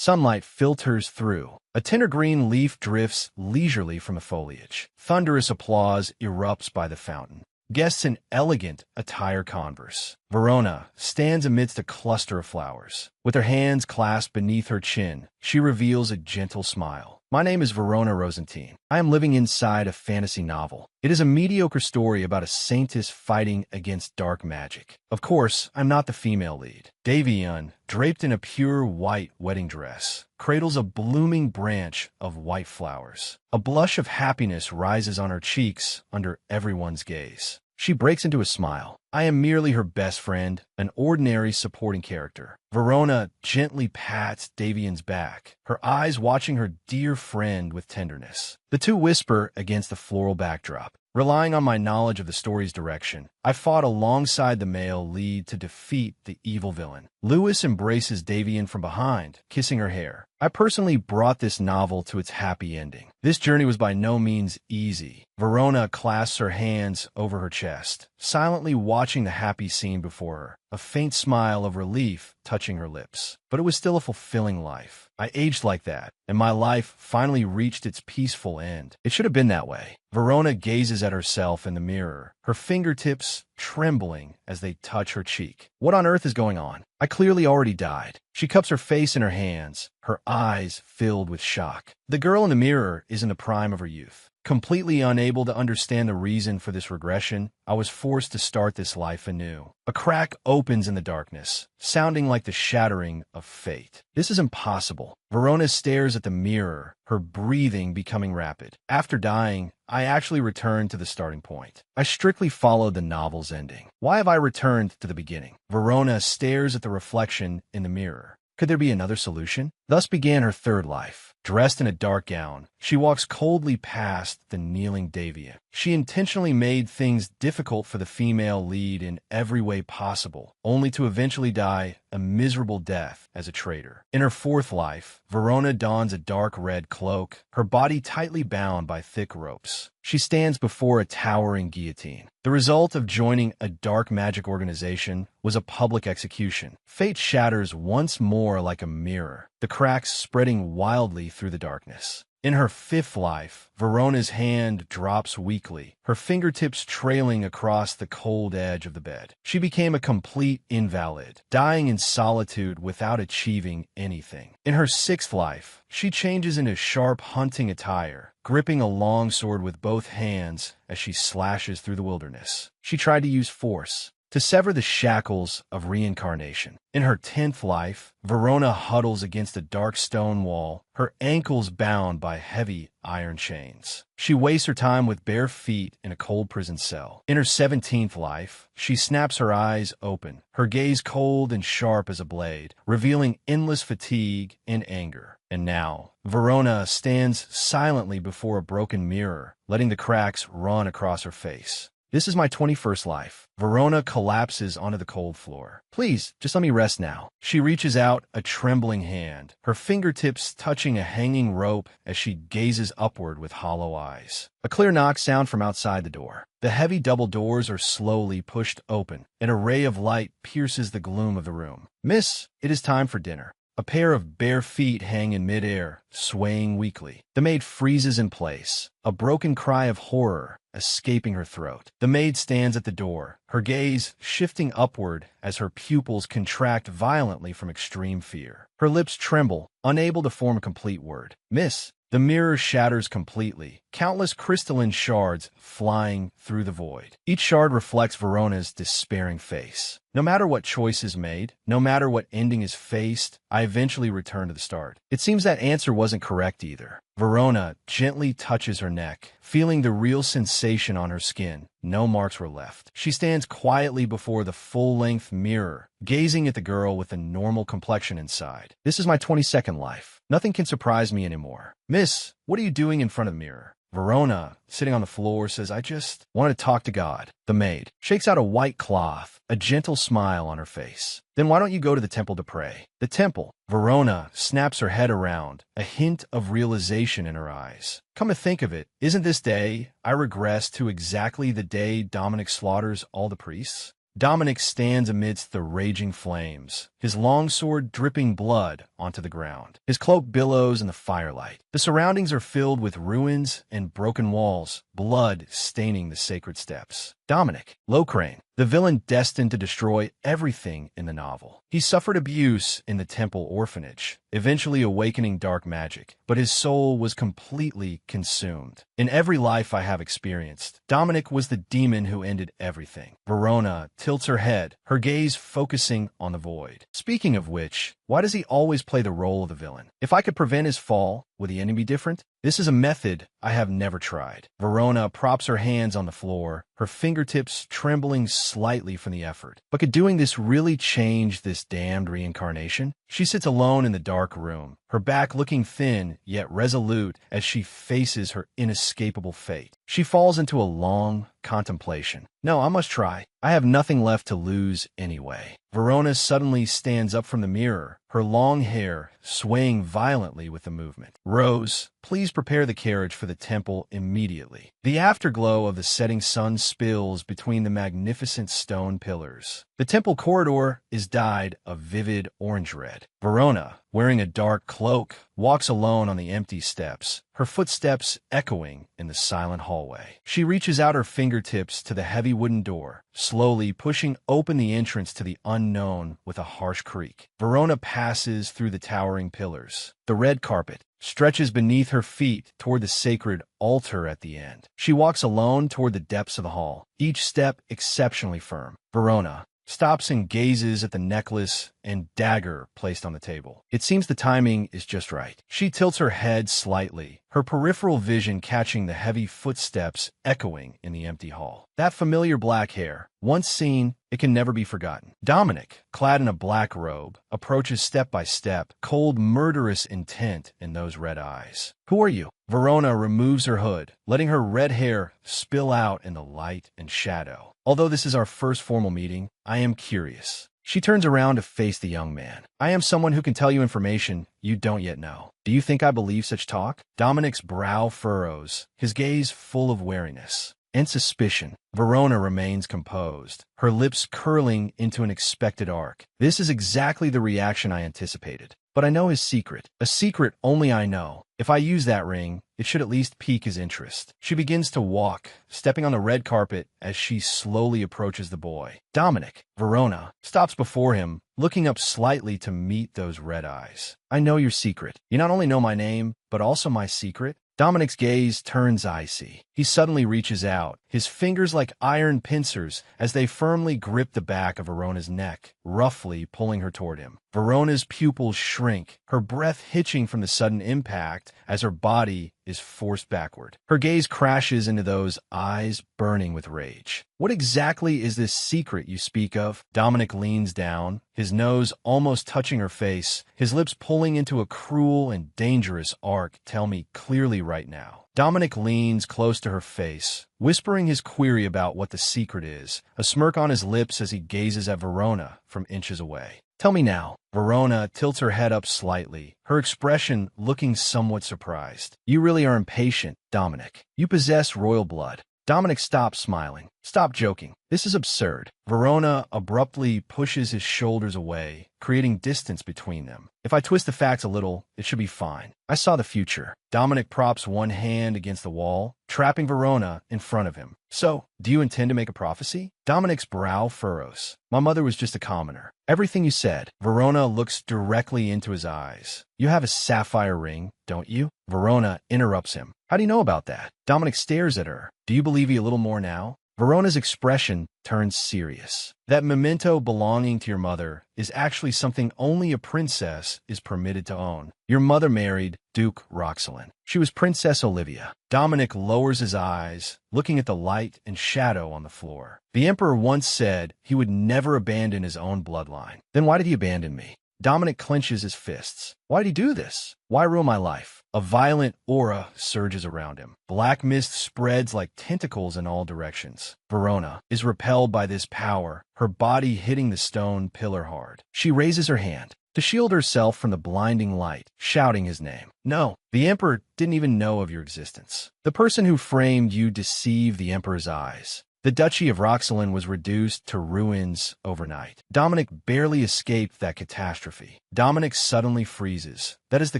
Sunlight filters through. A tender green leaf drifts leisurely from the foliage. Thunderous applause erupts by the fountain. Guests in elegant attire converse. Verona stands amidst a cluster of flowers. With her hands clasped beneath her chin, she reveals a gentle smile. My name is Verona Rosentine. I am living inside a fantasy novel. It is a mediocre story about a saintess fighting against dark magic. Of course, I'm not the female lead. Davian, draped in a pure white wedding dress, cradles a blooming branch of white flowers. A blush of happiness rises on her cheeks under everyone's gaze. She breaks into a smile. I am merely her best friend, an ordinary supporting character. Verona gently pats Davian's back, her eyes watching her dear friend with tenderness. The two whisper against the floral backdrop. Relying on my knowledge of the story's direction, I fought alongside the male lead to defeat the evil villain. Lewis embraces Davian from behind, kissing her hair. I personally brought this novel to its happy ending. This journey was by no means easy. Verona clasps her hands over her chest, silently watching the happy scene before her, a faint smile of relief touching her lips. But it was still a fulfilling life. I aged like that, and my life finally reached its peaceful end. It should have been that way. Verona gazes at herself in the mirror, her fingertips trembling as they touch her cheek. What on earth is going on? I clearly already died. She cups her face in her hands, her eyes filled with shock. The girl in the mirror is in the prime of her youth. Completely unable to understand the reason for this regression, I was forced to start this life anew. A crack opens in the darkness, sounding like the shattering of fate. This is impossible. Verona stares at the mirror, her breathing becoming rapid. After dying, I actually returned to the starting point. I strictly followed the novel's ending. Why have I returned to the beginning? Verona stares at the reflection in the mirror. Could there be another solution? Thus began her third life. Dressed in a dark gown, she walks coldly past the kneeling Davian. She intentionally made things difficult for the female lead in every way possible, only to eventually die a miserable death as a traitor. In her fourth life, Verona dons a dark red cloak, her body tightly bound by thick ropes. She stands before a towering guillotine. The result of joining a dark magic organization was a public execution. Fate shatters once more like a mirror, the cracks spreading wildly through the darkness. In her fifth life, Verona's hand drops weakly, her fingertips trailing across the cold edge of the bed. She became a complete invalid, dying in solitude without achieving anything. In her sixth life, she changes into sharp hunting attire, gripping a long sword with both hands as she slashes through the wilderness. She tried to use force to sever the shackles of reincarnation. In her 10th life, Verona huddles against a dark stone wall, her ankles bound by heavy iron chains. She wastes her time with bare feet in a cold prison cell. In her 17th life, she snaps her eyes open, her gaze cold and sharp as a blade, revealing endless fatigue and anger. And now, Verona stands silently before a broken mirror, letting the cracks run across her face. This is my 21st life. Verona collapses onto the cold floor. Please, just let me rest now. She reaches out a trembling hand, her fingertips touching a hanging rope as she gazes upward with hollow eyes. A clear knock sounds from outside the door. The heavy double doors are slowly pushed open. An ray of light pierces the gloom of the room. Miss, it is time for dinner. A pair of bare feet hang in midair, swaying weakly. The maid freezes in place, a broken cry of horror escaping her throat. The maid stands at the door, her gaze shifting upward as her pupils contract violently from extreme fear. Her lips tremble, unable to form a complete word. Miss, the mirror shatters completely, countless crystalline shards flying through the void. Each shard reflects Verona's despairing face. No matter what choice is made, no matter what ending is faced, I eventually return to the start. It seems that answer wasn't correct either. Verona gently touches her neck, feeling the real sensation on her skin. No marks were left. She stands quietly before the full-length mirror, gazing at the girl with a normal complexion inside. This is my 22nd life. Nothing can surprise me anymore. Miss, what are you doing in front of the mirror? Verona, sitting on the floor, says, I just want to talk to God. The maid shakes out a white cloth, a gentle smile on her face. Then why don't you go to the temple to pray? The temple. Verona snaps her head around, a hint of realization in her eyes. Come to think of it, isn't this day I regress to exactly the day Dominic slaughters all the priests? Dominic stands amidst the raging flames, his long sword dripping blood onto the ground. His cloak billows in the firelight. The surroundings are filled with ruins and broken walls, blood staining the sacred steps. Dominic, Locrane, the villain destined to destroy everything in the novel. He suffered abuse in the temple orphanage, eventually awakening dark magic, but his soul was completely consumed. In every life I have experienced, Dominic was the demon who ended everything. Verona tilts her head, her gaze focusing on the void. Speaking of which, why does he always play the role of the villain? If I could prevent his fall, would the ending be different? This is a method I have never tried. Verona props her hands on the floor, her fingertips trembling slightly from the effort. But could doing this really change this damned reincarnation? She sits alone in the dark room, her back looking thin yet resolute as she faces her inescapable fate. She falls into a long contemplation. No, I must try. I have nothing left to lose anyway. Verona suddenly stands up from the mirror, her long hair swaying violently with the movement. Rose, please prepare the carriage for the temple immediately. The afterglow of the setting sun spills between the magnificent stone pillars. The temple corridor is dyed a vivid orange red. Verona, wearing a dark cloak, walks alone on the empty steps, her footsteps echoing in the silent hallway. She reaches out her fingertips to the heavy wooden door, slowly pushing open the entrance to the unknown with a harsh creak. Verona passes through the towering pillars. The red carpet stretches beneath her feet toward the sacred altar at the end. She walks alone toward the depths of the hall, each step exceptionally firm. Verona stops and gazes at the necklace and dagger placed on the table. It seems the timing is just right. She tilts her head slightly, her peripheral vision catching the heavy footsteps echoing in the empty hall. That familiar black hair, once seen, it can never be forgotten. Dominic, clad in a black robe, approaches step by step, cold, murderous intent in those red eyes. Who are you? Verona removes her hood, letting her red hair spill out in the light and shadow. Although this is our first formal meeting, I am curious. She turns around to face the young man. I am someone who can tell you information you don't yet know. Do you think I believe such talk? Dominic's brow furrows, his gaze full of wariness and suspicion. Verona remains composed, her lips curling into an expected arc. This is exactly the reaction I anticipated. But I know his secret, a secret only I know. If I use that ring, it should at least pique his interest. She begins to walk, stepping on the red carpet as she slowly approaches the boy. Dominic, Verona, stops before him, looking up slightly to meet those red eyes. I know your secret. You not only know my name, but also my secret. Dominic's gaze turns icy. He suddenly reaches out, his fingers like iron pincers as they firmly grip the back of Verona's neck, roughly pulling her toward him. Verona's pupils shrink, her breath hitching from the sudden impact as her body is forced backward. Her gaze crashes into those eyes burning with rage. What exactly is this secret you speak of? Dominic leans down, his nose almost touching her face, his lips pulling into a cruel and dangerous arc. Tell me clearly right now. Dominic leans close to her face, whispering his query about what the secret is, a smirk on his lips as he gazes at Verona from inches away. Tell me now. Verona tilts her head up slightly, her expression looking somewhat surprised. You really are impatient, Dominic. You possess royal blood. Dominic stops smiling. Stop joking. This is absurd. Verona abruptly pushes his shoulders away, creating distance between them. If I twist the facts a little, it should be fine. I saw the future. Dominic props one hand against the wall, trapping Verona in front of him. So, do you intend to make a prophecy? Dominic's brow furrows. My mother was just a commoner. Everything you said. Verona looks directly into his eyes. You have a sapphire ring, don't you? Verona interrupts him. How do you know about that? Dominic stares at her. Do you believe me a little more now? Verona's expression turns serious. That memento belonging to your mother is actually something only a princess is permitted to own. Your mother married Duke Roxelin. She was Princess Olivia. Dominic lowers his eyes, looking at the light and shadow on the floor. The emperor once said he would never abandon his own bloodline. Then why did he abandon me? Dominic clenches his fists. Why did he do this? Why ruin my life? A violent aura surges around him. Black mist spreads like tentacles in all directions. Verona is repelled by this power, her body hitting the stone pillar hard. She raises her hand to shield herself from the blinding light, shouting his name. No, the emperor didn't even know of your existence. The person who framed you deceived the emperor's eyes. The Duchy of Roxelin was reduced to ruins overnight. Dominic barely escaped that catastrophe. Dominic suddenly freezes. That is the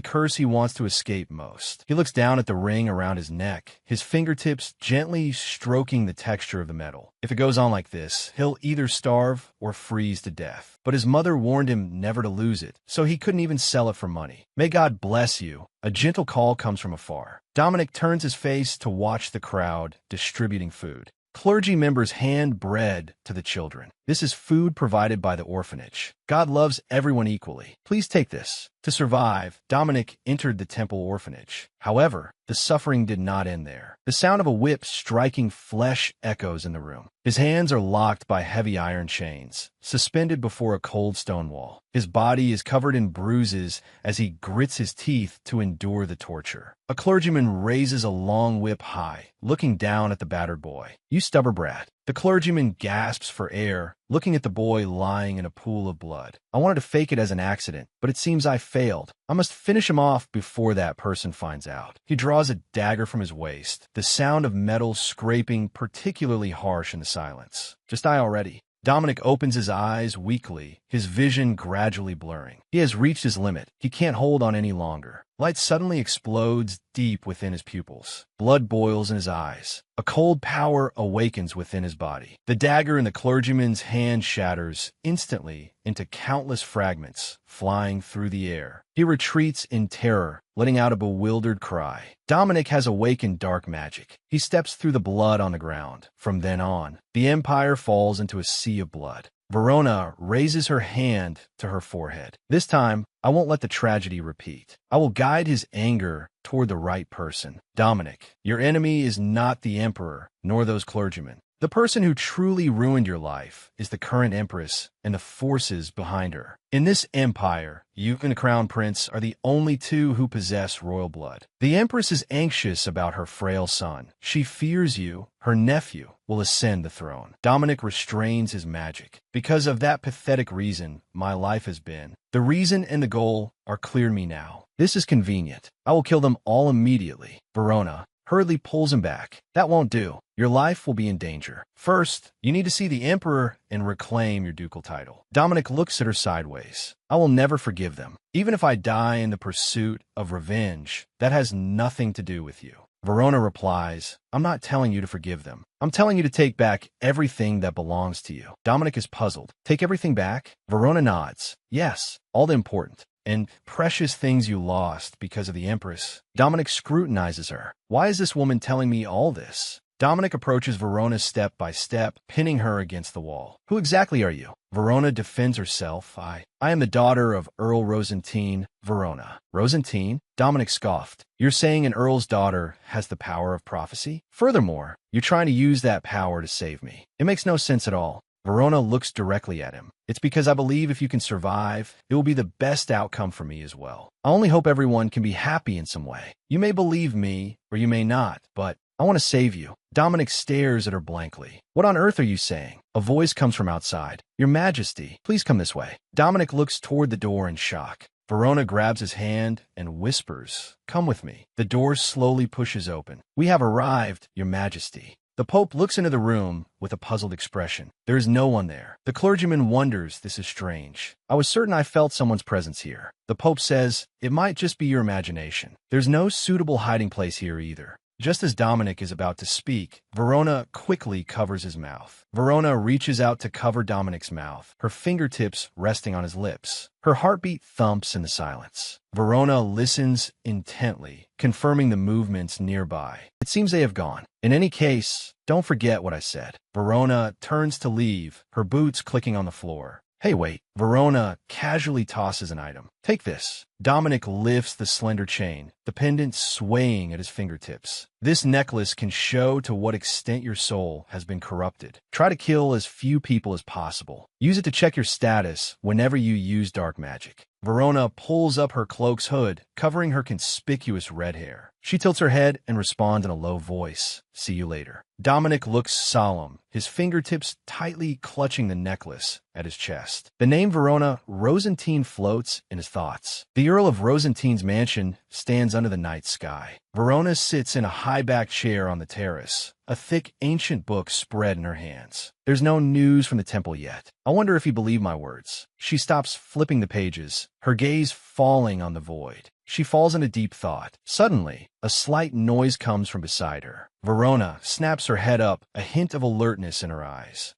curse he wants to escape most. He looks down at the ring around his neck, his fingertips gently stroking the texture of the metal. If it goes on like this, he'll either starve or freeze to death. But his mother warned him never to lose it, so he couldn't even sell it for money. May God bless you. A gentle call comes from afar. Dominic turns his face to watch the crowd distributing food. Clergy members hand bread to the children. This is food provided by the orphanage. God loves everyone equally. Please take this. To survive, Dominic entered the temple orphanage. However, the suffering did not end there. The sound of a whip striking flesh echoes in the room. His hands are locked by heavy iron chains, suspended before a cold stone wall. His body is covered in bruises as he grits his teeth to endure the torture. A clergyman raises a long whip high, looking down at the battered boy. "You stubborn brat." The clergyman gasps for air, looking at the boy lying in a pool of blood. "I wanted to fake it as an accident, but it seems I failed. I must finish him off before that person finds out." He draws a dagger from his waist, the sound of metal scraping particularly harsh in the silence. "Just die already." Dominic opens his eyes weakly, his vision gradually blurring. He has reached his limit. He can't hold on any longer. Light suddenly explodes deep within his pupils. Blood boils in his eyes. A cold power awakens within his body. The dagger in the clergyman's hand shatters instantly into countless fragments, flying through the air. He retreats in terror, letting out a bewildered cry. Dominic has awakened dark magic. He steps through the blood on the ground. From then on, the Empire falls into a sea of blood. Verona raises her hand to her forehead. "This time, I won't let the tragedy repeat. I will guide his anger toward the right person. Dominic, your enemy is not the Emperor, nor those clergymen. The person who truly ruined your life is the current Empress and the forces behind her. In this empire, you and the Crown Prince are the only two who possess royal blood. The Empress is anxious about her frail son. She fears you, her nephew, will ascend the throne." Dominic restrains his magic. "Because of that pathetic reason, my life has been. The reason and the goal are clear to me now. This is convenient. I will kill them all immediately." Verona hurriedly pulls him back. "That won't do. Your life will be in danger. First, you need to see the Emperor and reclaim your ducal title." Dominic looks at her sideways. "I will never forgive them. Even if I die in the pursuit of revenge, that has nothing to do with you." Verona replies, "I'm not telling you to forgive them. I'm telling you to take back everything that belongs to you." Dominic is puzzled. "Take everything back?" Verona nods. "Yes, all the important and precious things you lost because of the Empress." Dominic scrutinizes her. "Why is this woman telling me all this?" Dominic approaches Verona step by step, pinning her against the wall. "Who exactly are you?" Verona defends herself. I am the daughter of Earl Rosentine, Verona." "Rosentine?" Dominic scoffed. "You're saying an earl's daughter has the power of prophecy? Furthermore, you're trying to use that power to save me. It makes no sense at all." Verona looks directly at him. "It's because I believe if you can survive, it will be the best outcome for me as well. I only hope everyone can be happy in some way. You may believe me, or you may not, but I want to save you." Dominic stares at her blankly. "What on earth are you saying?" A voice comes from outside. "Your Majesty, please come this way." Dominic looks toward the door in shock. Verona grabs his hand and whispers, "Come with me." The door slowly pushes open. "We have arrived, Your Majesty." The Pope looks into the room with a puzzled expression. There is no one there. The clergyman wonders. This is strange. "I was certain I felt someone's presence here." The Pope says, "It might just be your imagination. There's no suitable hiding place here either." Just as Dominic is about to speak, Verona quickly covers his mouth. Verona reaches out to cover Dominic's mouth, her fingertips resting on his lips. Her heartbeat thumps in the silence. Verona listens intently, confirming the movements nearby. It seems they have gone. In any case, don't forget what I said. Verona turns to leave, her boots clicking on the floor. "Hey, wait." Verona casually tosses an item. "Take this." Dominic lifts the slender chain, the pendant swaying at his fingertips. "This necklace can show to what extent your soul has been corrupted. Try to kill as few people as possible. Use it to check your status whenever you use dark magic." Verona pulls up her cloak's hood, covering her conspicuous red hair. She tilts her head and responds in a low voice, "See you later." Dominic looks solemn, his fingertips tightly clutching the necklace at his chest. The name Verona Rosentine floats in his thoughts. The Earl of Rosentine's mansion stands under the night sky. Verona sits in a high-backed chair on the terrace, a thick ancient book spread in her hands. There's no news from the temple yet. I wonder if he believed my words. She stops flipping the pages, her gaze falling on the void. She falls into deep thought. Suddenly, a slight noise comes from beside her. Verona snaps her head up, a hint of alertness in her eyes.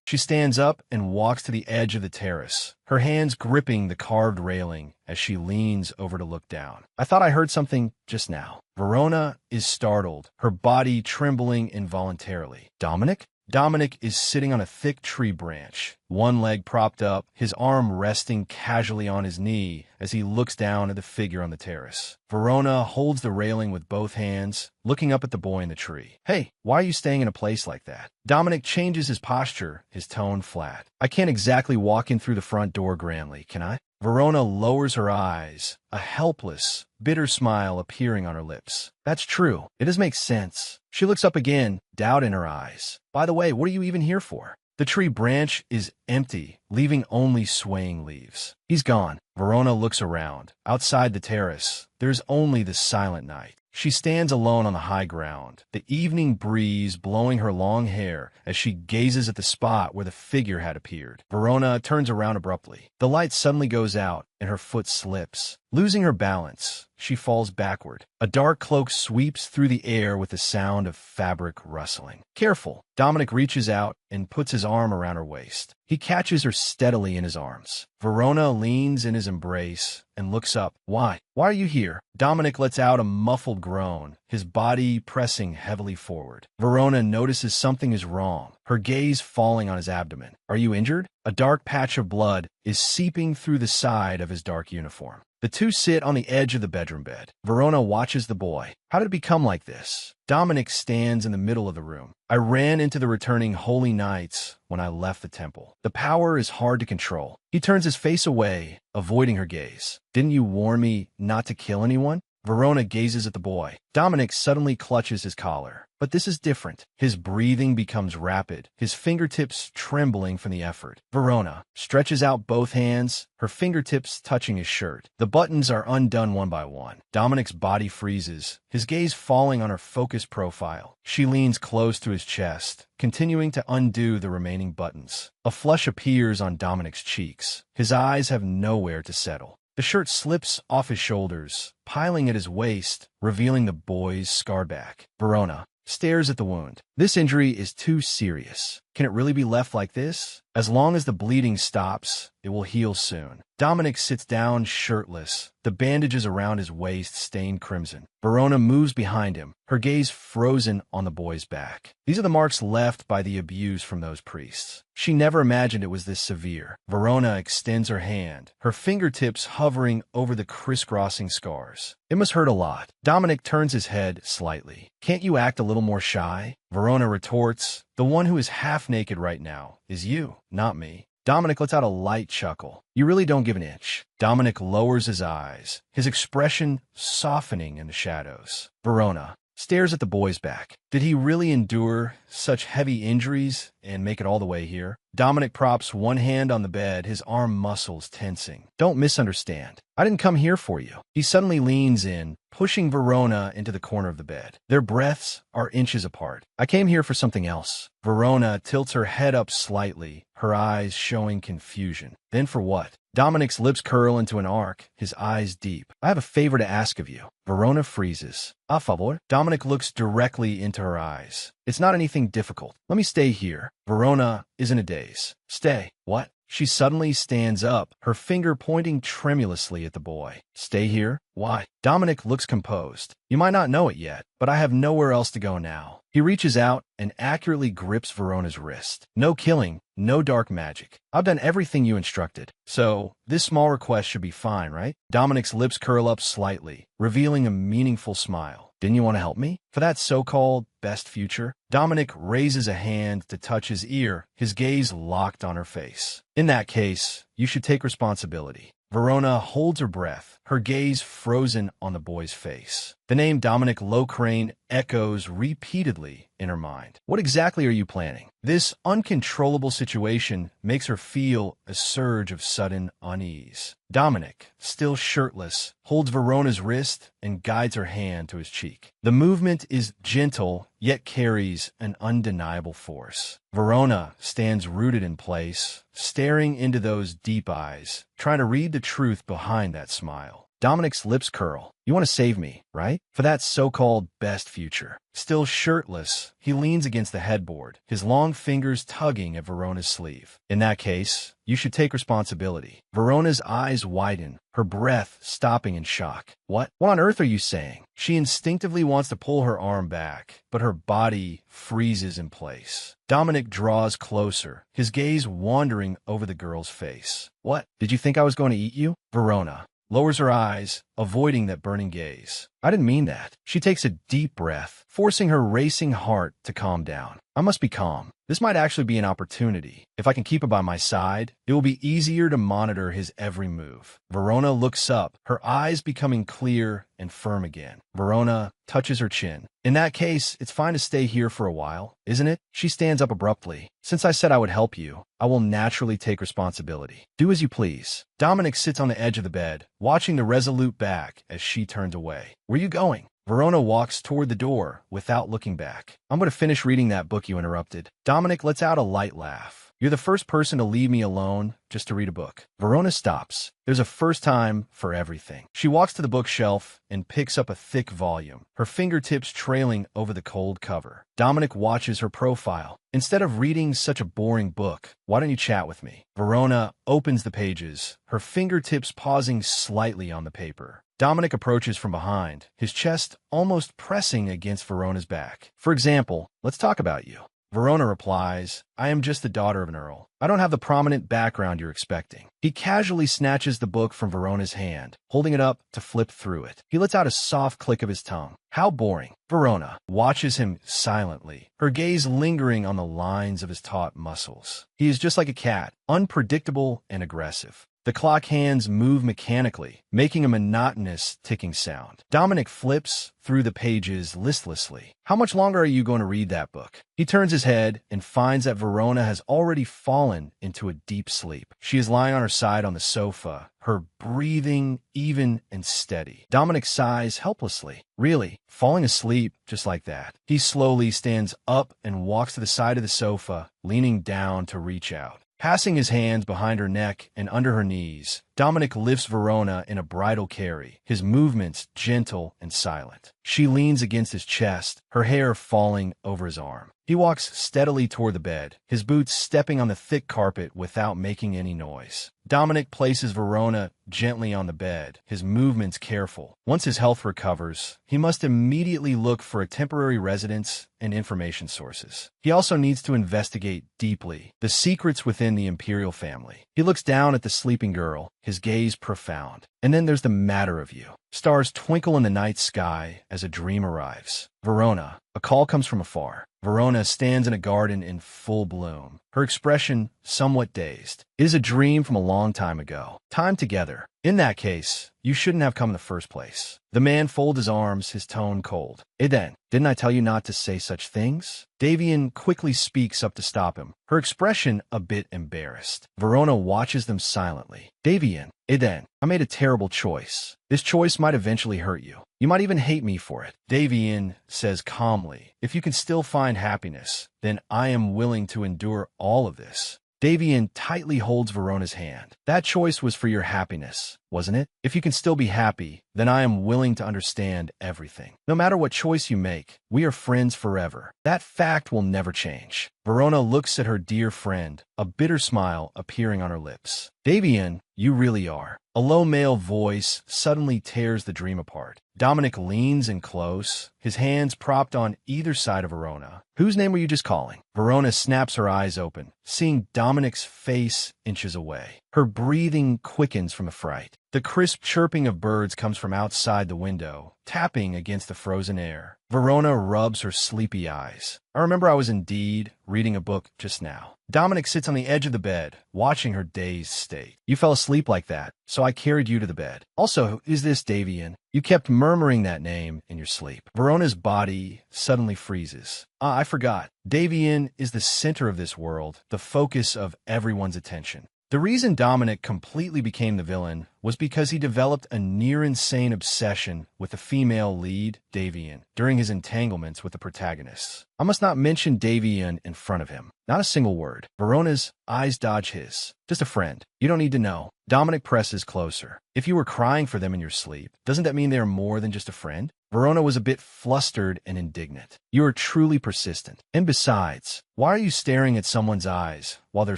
She stands up and walks to the edge of the terrace, her hands gripping the carved railing as she leans over to look down. I thought I heard something just now. Verona is startled, her body trembling involuntarily. Dominic? Dominic is sitting on a thick tree branch, one leg propped up, his arm resting casually on his knee as he looks down at the figure on the terrace. Verona holds the railing with both hands, looking up at the boy in the tree. Hey, why are you staying in a place like that? Dominic changes his posture, his tone flat. I can't exactly walk in through the front door grandly, can I? Verona lowers her eyes, a helpless, bitter smile appearing on her lips. That's true. It does make sense. She looks up again, doubt in her eyes. By the way, what are you even here for? The tree branch is empty, leaving only swaying leaves. He's gone. Verona looks around. Outside the terrace, there's only the silent night. She stands alone on the high ground, the evening breeze blowing her long hair as she gazes at the spot where the figure had appeared. Verona turns around abruptly. The light suddenly goes out, and her foot slips. Losing her balance, she falls backward. A dark cloak sweeps through the air with the sound of fabric rustling. Careful! Dominic reaches out and puts his arm around her waist. He catches her steadily in his arms. Verona leans in his embrace and looks up. Why? Why are you here? Dominic lets out a muffled groan, his body pressing heavily forward. Verona notices something is wrong, her gaze falling on his abdomen. Are you injured? A dark patch of blood is seeping through the side of his dark uniform. The two sit on the edge of the bedroom bed. Verona watches the boy. How did it become like this? Dominic stands in the middle of the room. I ran into the returning holy knights when I left the temple. The power is hard to control. He turns his face away, avoiding her gaze. Didn't you warn me not to kill anyone? Verona gazes at the boy. Dominic suddenly clutches his collar. But this is different. His breathing becomes rapid, his fingertips trembling from the effort. Verona stretches out both hands, her fingertips touching his shirt. The buttons are undone one by one. Dominic's body freezes, his gaze falling on her focused profile. She leans close to his chest, continuing to undo the remaining buttons. A flush appears on Dominic's cheeks. His eyes have nowhere to settle. The shirt slips off his shoulders, piling at his waist, revealing the boy's scarred back. Verona stares at the wound. This injury is too serious. Can it really be left like this? As long as the bleeding stops, it will heal soon. Dominic sits down shirtless, the bandages around his waist stained crimson. Verona moves behind him, her gaze frozen on the boy's back. These are the marks left by the abuse from those priests. She never imagined it was this severe. Verona extends her hand, her fingertips hovering over the crisscrossing scars. It must hurt a lot. Dominic turns his head slightly. Can't you act a little more shy? Verona retorts, the one who is half naked right now is you, not me. Dominic lets out a light chuckle. You really don't give an inch. Dominic lowers his eyes, his expression softening in the shadows. Verona stares at the boy's back. Did he really endure such heavy injuries and make it all the way here? Dominic props one hand on the bed, his arm muscles tensing. Don't misunderstand. I didn't come here for you. He suddenly leans in, pushing Verona into the corner of the bed. Their breaths are inches apart. I came here for something else. Verona tilts her head up slightly, her eyes showing confusion. Then for what? Dominic's lips curl into an arc, his eyes deep. I have a favor to ask of you. Verona freezes. A favor? Dominic looks directly into her eyes. It's not anything difficult. Let me stay here. Verona is in a daze. Stay. What? She suddenly stands up, her finger pointing tremulously at the boy. Stay here? Why? Dominic looks composed. You might not know it yet, but I have nowhere else to go now. He reaches out and accurately grips Verona's wrist. No killing, no dark magic. I've done everything you instructed. So, this small request should be fine, right? Dominic's lips curl up slightly, revealing a meaningful smile. Didn't you want to help me? For that so-called best future? Dominic raises a hand to touch his ear, his gaze locked on her face. In that case, you should take responsibility. Verona holds her breath, her gaze frozen on the boy's face. The name Dominic Locrane echoes repeatedly in her mind. What exactly are you planning? This uncontrollable situation makes her feel a surge of sudden unease. Dominic, still shirtless, holds Verona's wrist and guides her hand to his cheek. The movement is gentle, yet carries an undeniable force. Verona stands rooted in place, staring into those deep eyes, trying to read the truth behind that smile. Dominic's lips curl. You want to save me, right? For that so-called best future. Still shirtless, he leans against the headboard, his long fingers tugging at Verona's sleeve. In that case, you should take responsibility. Verona's eyes widen, her breath stopping in shock. What on earth are you saying? She instinctively wants to pull her arm back, but her body freezes in place. Dominic draws closer, his gaze wandering over the girl's face. What? Did you think I was going to eat you? Verona lowers her eyes, avoiding that burning gaze. I didn't mean that. She takes a deep breath, forcing her racing heart to calm down. I must be calm. This might actually be an opportunity. If I can keep him by my side, it will be easier to monitor his every move. Verona looks up, her eyes becoming clear and firm again. Verona touches her chin. In that case, it's fine to stay here for a while, isn't it? She stands up abruptly. Since I said I would help you, I will naturally take responsibility. Do as you please. Dominic sits on the edge of the bed, watching the resolute back as she turns away. Where are you going? Verona walks toward the door without looking back. I'm going to finish reading that book you interrupted. Dominic lets out a light laugh. You're the first person to leave me alone just to read a book. Verona stops. There's a first time for everything. She walks to the bookshelf and picks up a thick volume, her fingertips trailing over the cold cover. Dominic watches her profile. Instead of reading such a boring book, why don't you chat with me? Verona opens the pages, her fingertips pausing slightly on the paper. Dominic approaches from behind, his chest almost pressing against Verona's back. For example, let's talk about you. Verona replies, I am just the daughter of an earl. I don't have the prominent background you're expecting. He casually snatches the book from Verona's hand, holding it up to flip through it. He lets out a soft click of his tongue. How boring. Verona watches him silently, her gaze lingering on the lines of his taut muscles. He is just like a cat, unpredictable and aggressive. The clock hands move mechanically, making a monotonous ticking sound. Dominic flips through the pages listlessly. How much longer are you going to read that book? He turns his head and finds that Verona has already fallen into a deep sleep. She is lying on her side on the sofa, her breathing even and steady. Dominic sighs helplessly. Really, falling asleep just like that. He slowly stands up and walks to the side of the sofa, leaning down to reach out. Passing his hands behind her neck and under her knees, Dominic lifts Verona in a bridal carry, his movements gentle and silent. She leans against his chest, her hair falling over his arm. He walks steadily toward the bed, his boots stepping on the thick carpet without making any noise. Dominic places Verona gently on the bed, his movements careful. Once his health recovers, he must immediately look for a temporary residence and information sources. He also needs to investigate deeply the secrets within the imperial family. He looks down at the sleeping girl, his gaze profound. And then there's the matter of you. Stars twinkle in the night sky as a dream arrives. Verona. A call comes from afar. Verona stands in a garden in full bloom, her expression somewhat dazed. It is a dream from a long time ago. Time together. In that case, you shouldn't have come in the first place. The man folds his arms, his tone cold. Then, didn't I tell you not to say such things? Davian quickly speaks up to stop him, her expression a bit embarrassed. Verona watches them silently. Davian, then, I made a terrible choice. This choice might eventually hurt you. You might even hate me for it. Davian says calmly, if you can still find happiness, then I am willing to endure all of this. Davian tightly holds Verona's hand. That choice was for your happiness, wasn't it? If you can still be happy, then I am willing to understand everything. No matter what choice you make, we are friends forever. That fact will never change. Verona looks at her dear friend, a bitter smile appearing on her lips. Davian, you really are. A low male voice suddenly tears the dream apart. Dominic leans in close, his hands propped on either side of Verona. Whose name were you just calling? Verona snaps her eyes open, seeing Dominic's face inches away. Her breathing quickens from affright. The crisp chirping of birds comes from outside the window, tapping against the frozen air. Verona rubs her sleepy eyes. I remember I was indeed reading a book just now. Dominic sits on the edge of the bed, watching her dazed state. You fell asleep like that, so I carried you to the bed. Also, is this Davian? You kept murmuring that name in your sleep. Verona's body suddenly freezes. I forgot. Davian is the center of this world, the focus of everyone's attention. The reason Dominic completely became the villain was because he developed a near-insane obsession with the female lead, Davian, during his entanglements with the protagonists. I must not mention Davian in front of him. Not a single word. Verona's eyes dodge his. Just a friend. You don't need to know. Dominic presses closer. If you were crying for them in your sleep, doesn't that mean they are more than just a friend? Verona was a bit flustered and indignant. You are truly persistent. And besides, why are you staring at someone's eyes while they're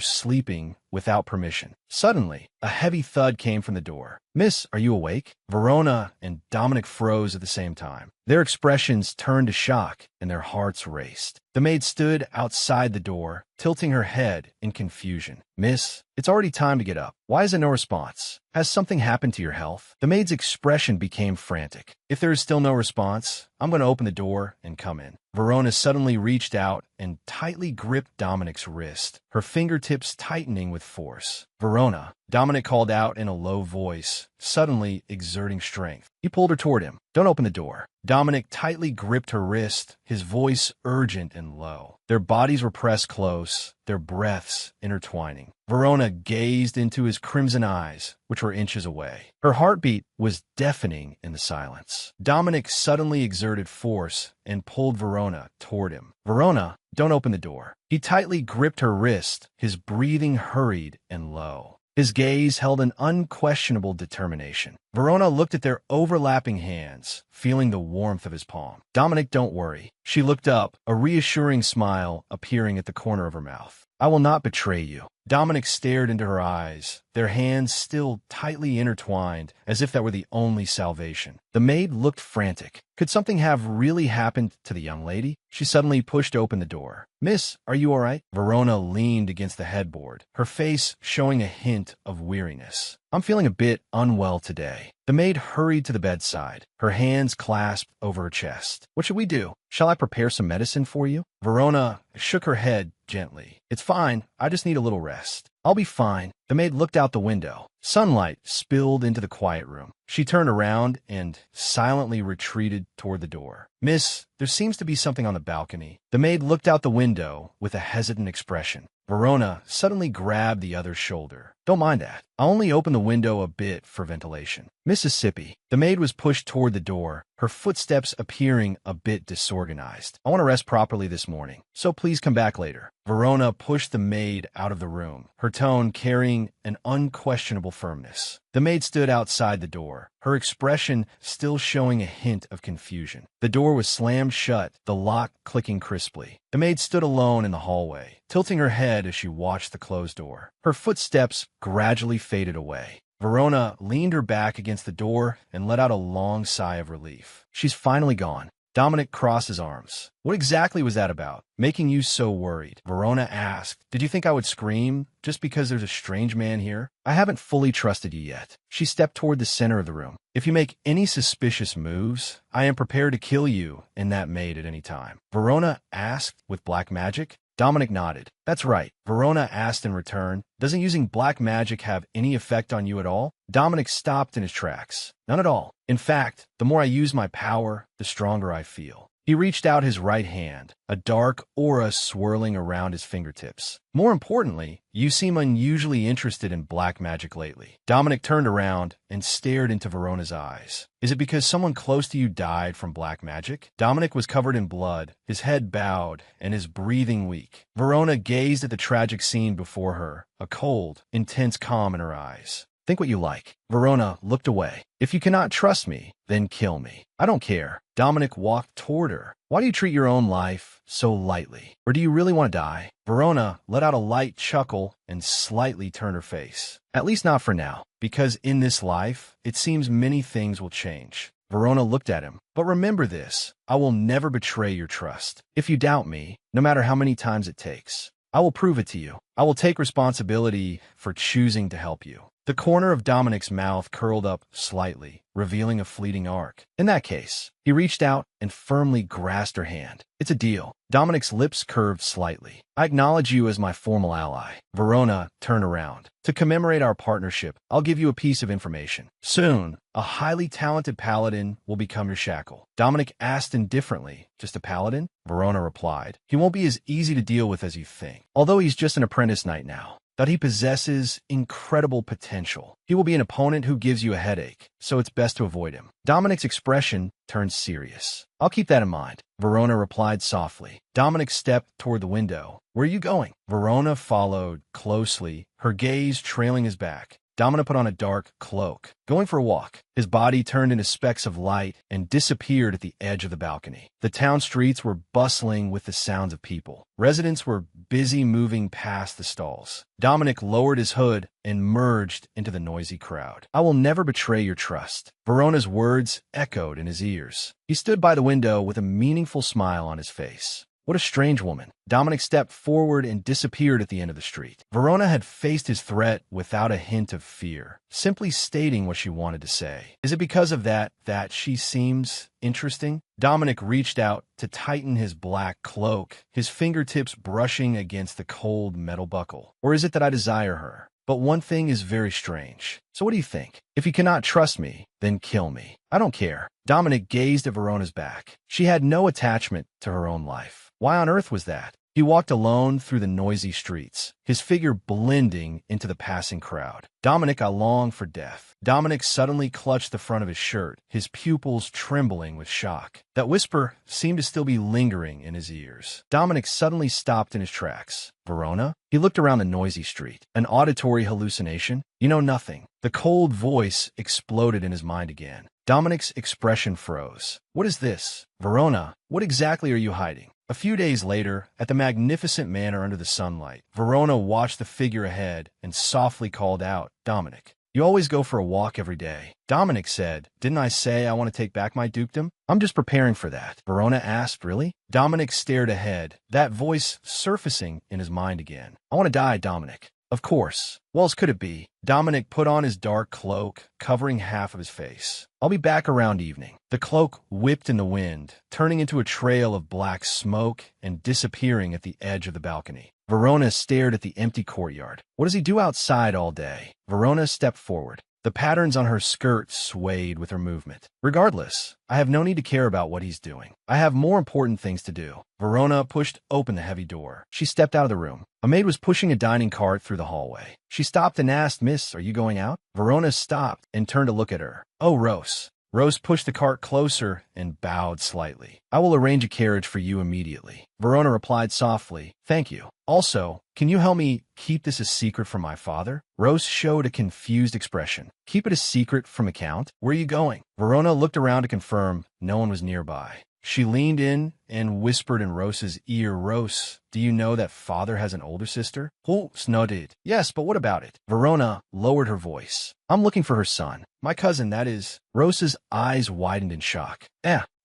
sleeping without permission? Suddenly, a heavy thud came from the door. Miss, are you awake? Verona and Dominic froze at the same time. Their expressions turned to shock, and their hearts raced. The maid stood outside the door, tilting her head in confusion. Miss, it's already time to get up. Why is there no response? Has something happened to your health? The maid's expression became frantic. If there is still no response, I'm going to open the door and come in. Verona suddenly reached out and tightly gripped Dominic's wrist, her fingertips tightening with force. Verona, Dominic called out in a low voice, suddenly exerting strength. He pulled her toward him. Don't open the door. Dominic tightly gripped her wrist, his voice urgent and low. Their bodies were pressed close, their breaths intertwining. Verona gazed into his crimson eyes, which were inches away. Her heartbeat was deafening in the silence. Dominic suddenly exerted force and pulled Verona toward him. Verona, don't open the door. He tightly gripped her wrist, his breathing hurried and low. His gaze held an unquestionable determination. Verona looked at their overlapping hands, feeling the warmth of his palm. Dominic, don't worry. She looked up, a reassuring smile appearing at the corner of her mouth. I will not betray you. Dominic stared into her eyes, their hands still tightly intertwined, as if that were the only salvation. The maid looked frantic. Could something have really happened to the young lady? She suddenly pushed open the door. Miss, are you all right? Verona leaned against the headboard, her face showing a hint of weariness. I'm feeling a bit unwell today. The maid hurried to the bedside, her hands clasped over her chest. What should we do? Shall I prepare some medicine for you? Verona shook her head gently. It's fine. I just need a little rest. I'll be fine. The maid looked out the window. Sunlight spilled into the quiet room. She turned around and silently retreated toward the door. Miss, there seems to be something on the balcony. The maid looked out the window with a hesitant expression. Verona suddenly grabbed the other's shoulder. Don't mind that. I'll only open the window a bit for ventilation. Mississippi. The maid was pushed toward the door, her footsteps appearing a bit disorganized. I want to rest properly this morning, so please come back later. Verona pushed the maid out of the room, her tone carrying an unquestionable firmness. The maid stood outside the door, her expression still showing a hint of confusion. The door was slammed shut, the lock clicking crisply. The maid stood alone in the hallway, tilting her head as she watched the closed door. Her footsteps gradually faded away. Verona leaned her back against the door and let out a long sigh of relief. She's finally gone. Dominic crossed his arms. What exactly was that about, making you so worried? Verona asked. Did you think I would scream just because there's a strange man here? I haven't fully trusted you yet. She stepped toward the center of the room. If you make any suspicious moves, I am prepared to kill you and that maid at any time. Verona asked with black magic. Dominic nodded. That's right. Verona asked in return, doesn't using black magic have any effect on you at all? Dominic stopped in his tracks. None at all. In fact, the more I use my power, the stronger I feel. He reached out his right hand, a dark aura swirling around his fingertips. More importantly, you seem unusually interested in black magic lately. Dominic turned around and stared into Verona's eyes. Is it because someone close to you died from black magic? Dominic was covered in blood, his head bowed, and his breathing weak. Verona gazed at the tragic scene before her, a cold, intense calm in her eyes. Think what you like. Verona looked away. If you cannot trust me, then kill me. I don't care. Dominic walked toward her. Why do you treat your own life so lightly? Or do you really want to die? Verona let out a light chuckle and slightly turned her face. At least not for now, because in this life, it seems many things will change. Verona looked at him. But remember this, I will never betray your trust. If you doubt me, no matter how many times it takes, I will prove it to you. I will take responsibility for choosing to help you. The corner of Dominic's mouth curled up slightly, revealing a fleeting arc. In that case, he reached out and firmly grasped her hand. It's a deal. Dominic's lips curved slightly. I acknowledge you as my formal ally. Verona turned around. To commemorate our partnership, I'll give you a piece of information. Soon, a highly talented paladin will become your shackle. Dominic asked indifferently, just a paladin? Verona replied. He won't be as easy to deal with as you think. Although he's just an apprentice knight now, that he possesses incredible potential. He will be an opponent who gives you a headache, so it's best to avoid him. Dominic's expression turned serious. I'll keep that in mind, Verona replied softly. Dominic stepped toward the window. Where are you going? Verona followed closely, her gaze trailing his back. Dominic put on a dark cloak, going for a walk. His body turned into specks of light and disappeared at the edge of the balcony. The town streets were bustling with the sounds of people. Residents were busy moving past the stalls. Dominic lowered his hood and merged into the noisy crowd. I will never betray your trust. Verona's words echoed in his ears. He stood by the window with a meaningful smile on his face. What a strange woman. Dominic stepped forward and disappeared at the end of the street. Verona had faced his threat without a hint of fear, simply stating what she wanted to say. Is it because of that she seems interesting? Dominic reached out to tighten his black cloak, his fingertips brushing against the cold metal buckle. Or is it that I desire her? But one thing is very strange. So what do you think? If you cannot trust me, then kill me. I don't care. Dominic gazed at Verona's back. She had no attachment to her own life. Why on earth was that? He walked alone through the noisy streets, his figure blending into the passing crowd. Dominic, I long for death. Dominic suddenly clutched the front of his shirt, his pupils trembling with shock. That whisper seemed to still be lingering in his ears. Dominic suddenly stopped in his tracks. Verona? He looked around the noisy street. An auditory hallucination? You know nothing. The cold voice exploded in his mind again. Dominic's expression froze. What is this? Verona, what exactly are you hiding? A few days later, at the magnificent manor under the sunlight, Verona watched the figure ahead and softly called out, Dominic, you always go for a walk every day. Dominic said, didn't I say I want to take back my dukedom? I'm just preparing for that. Verona asked, really? Dominic stared ahead, that voice surfacing in his mind again. I want to die, Dominic. Of course. What else could it be? Dominic put on his dark cloak, covering half of his face. I'll be back around evening. The cloak whipped in the wind, turning into a trail of black smoke and disappearing at the edge of the balcony. Verona stared at the empty courtyard. What does he do outside all day? Verona stepped forward. The patterns on her skirt swayed with her movement. Regardless, I have no need to care about what he's doing. I have more important things to do. Verona pushed open the heavy door. She stepped out of the room. A maid was pushing a dining cart through the hallway. She stopped and asked, Miss, are you going out? Verona stopped and turned to look at her. Oh, Rose. Rose pushed the cart closer and bowed slightly. I will arrange a carriage for you immediately. Verona replied softly, thank you. Also, can you help me keep this a secret from my father? Rose showed a confused expression. Keep it a secret from a count? Where are you going? Verona looked around to confirm no one was nearby. She leaned in and whispered in Rose's ear, Rose, do you know that father has an older sister? Rose nodded. Yes, but what about it? Verona lowered her voice. I'm looking for her son. My cousin, that is. Rose's eyes widened in shock.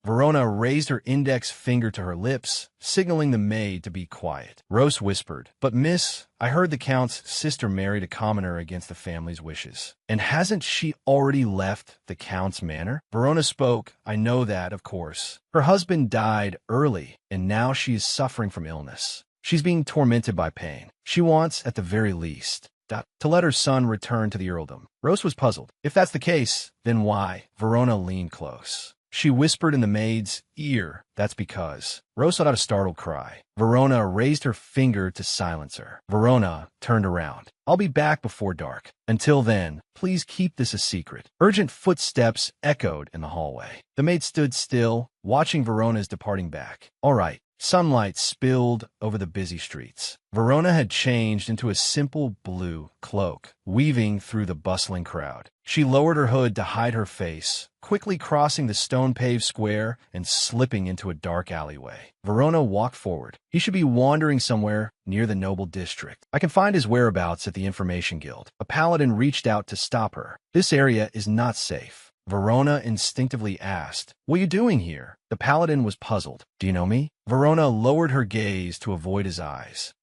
Verona raised her index finger to her lips, signaling the maid to be quiet. Rose whispered, but miss, I heard the Count's sister married a commoner against the family's wishes. And hasn't she already left the Count's manor? Verona spoke, I know that, of course. Her husband died early, and now she is suffering from illness. She's being tormented by pain. She wants, at the very least, to let her son return to the earldom. Rose was puzzled. If that's the case, then why? Verona leaned close. She whispered in the maid's ear, that's because. Rose let out a startled cry. Verona raised her finger to silence her. Verona turned around. I'll be back before dark. Until then, please keep this a secret. Urgent footsteps echoed in the hallway. The maid stood still, watching Verona's departing back. All right. Sunlight spilled over the busy streets. Verona had changed into a simple blue cloak, weaving through the bustling crowd. She lowered her hood to hide her face, quickly crossing the stone-paved square and slipping into a dark alleyway. Verona walked forward. He should be wandering somewhere near the noble district. I can find his whereabouts at the Information Guild. A paladin reached out to stop her. This area is not safe. Verona instinctively asked, what are you doing here? The paladin was puzzled. Do you know me? Verona lowered her gaze to avoid his eyes.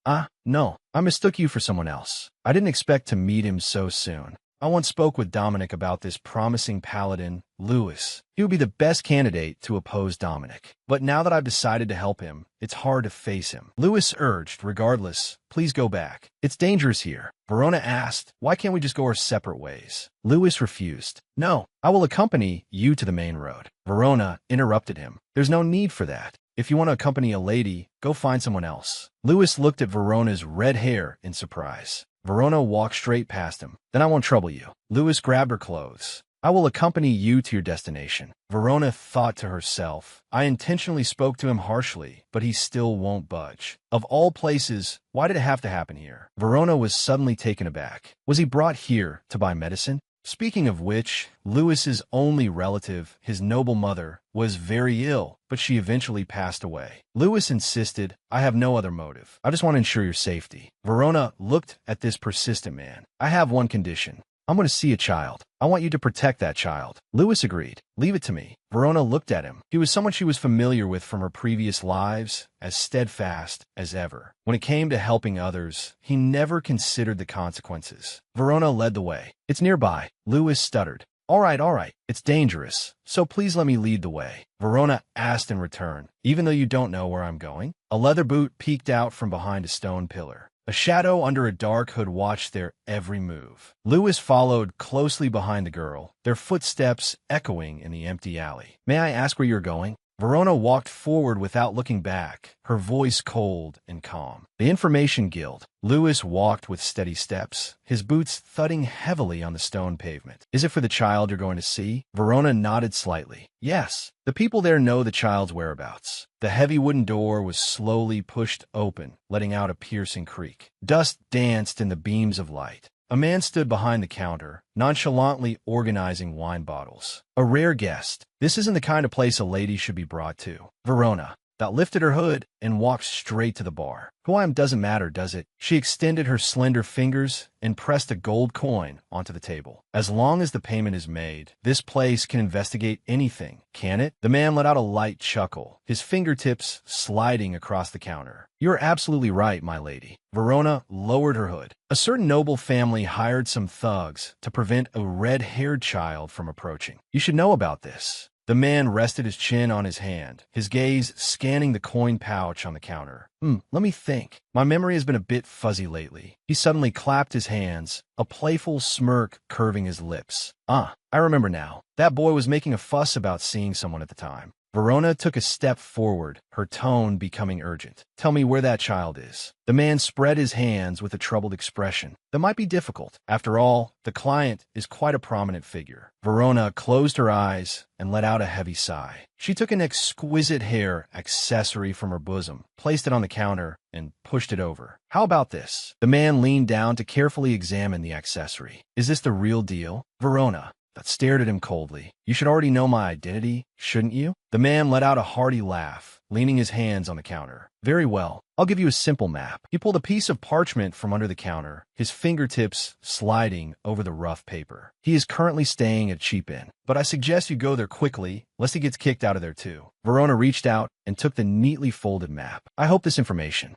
No, I mistook you for someone else. I didn't expect to meet him so soon. I once spoke with Dominic about this promising paladin, Lewis. He would be the best candidate to oppose Dominic. But now that I've decided to help him, it's hard to face him. Lewis urged, regardless, please go back. It's dangerous here. Verona asked, why can't we just go our separate ways? Lewis refused. No, I will accompany you to the main road. Verona interrupted him. There's no need for that. If you want to accompany a lady, go find someone else. Lewis looked at Verona's red hair in surprise. Verona walked straight past him. Then I won't trouble you. Lewis grabbed her clothes. I will accompany you to your destination. Verona thought to herself, I intentionally spoke to him harshly, but he still won't budge. Of all places, why did it have to happen here? Verona was suddenly taken aback. Was he brought here to buy medicine? Speaking of which, Lewis's only relative, his noble mother, was very ill, but she eventually passed away. Lewis insisted, I have no other motive. I just want to ensure your safety. Verona looked at this persistent man. I have one condition. I'm going to see a child. I want you to protect that child. Lewis agreed. Leave it to me. Verona looked at him. He was someone she was familiar with from her previous lives, as steadfast as ever. When it came to helping others, he never considered the consequences. Verona led the way. It's nearby. Lewis stuttered. All right. It's dangerous, so please let me lead the way. Verona asked in return, even though you don't know where I'm going? A leather boot peeked out from behind a stone pillar. A shadow under a dark hood watched their every move. Lewis followed closely behind the girl, their footsteps echoing in the empty alley. May I ask where you're going? Verona walked forward without looking back, her voice cold and calm. The Information Guild. Lewis walked with steady steps, his boots thudding heavily on the stone pavement. Is it for the child you're going to see? Verona nodded slightly. Yes. The people there know the child's whereabouts. The heavy wooden door was slowly pushed open, letting out a piercing creak. Dust danced in the beams of light. A man stood behind the counter, nonchalantly organizing wine bottles. A rare guest. This isn't the kind of place a lady should be brought to. Verona lifted her hood and walked straight to the bar. Who I am doesn't matter, does it? She extended her slender fingers and pressed a gold coin onto the table. As long as the payment is made, this place can investigate anything, can it? The man let out a light chuckle, his fingertips sliding across the counter. You're absolutely right, my lady. Verona lowered her hood. A certain noble family hired some thugs to prevent a red-haired child from approaching. You should know about this. The man rested his chin on his hand, his gaze scanning the coin pouch on the counter. Let me think. My memory has been a bit fuzzy lately. He suddenly clapped his hands, a playful smirk curving his lips. I remember now. That boy was making a fuss about seeing someone at the time. Verona took a step forward, her tone becoming urgent. Tell me where that child is. The man spread his hands with a troubled expression. That might be difficult. After all, the client is quite a prominent figure. Verona closed her eyes and let out a heavy sigh. She took an exquisite hair accessory from her bosom, placed it on the counter, and pushed it over. How about this? The man leaned down to carefully examine the accessory. Is this the real deal? Verona stared at him coldly. You should already know my identity, shouldn't you? The man let out a hearty laugh, leaning his hands on the counter. Very well. I'll give you a simple map. He pulled a piece of parchment from under the counter, his fingertips sliding over the rough paper. He is currently staying at a cheap inn, but I suggest you go there quickly, lest he gets kicked out of there too. Verona reached out and took the neatly folded map. I hope this information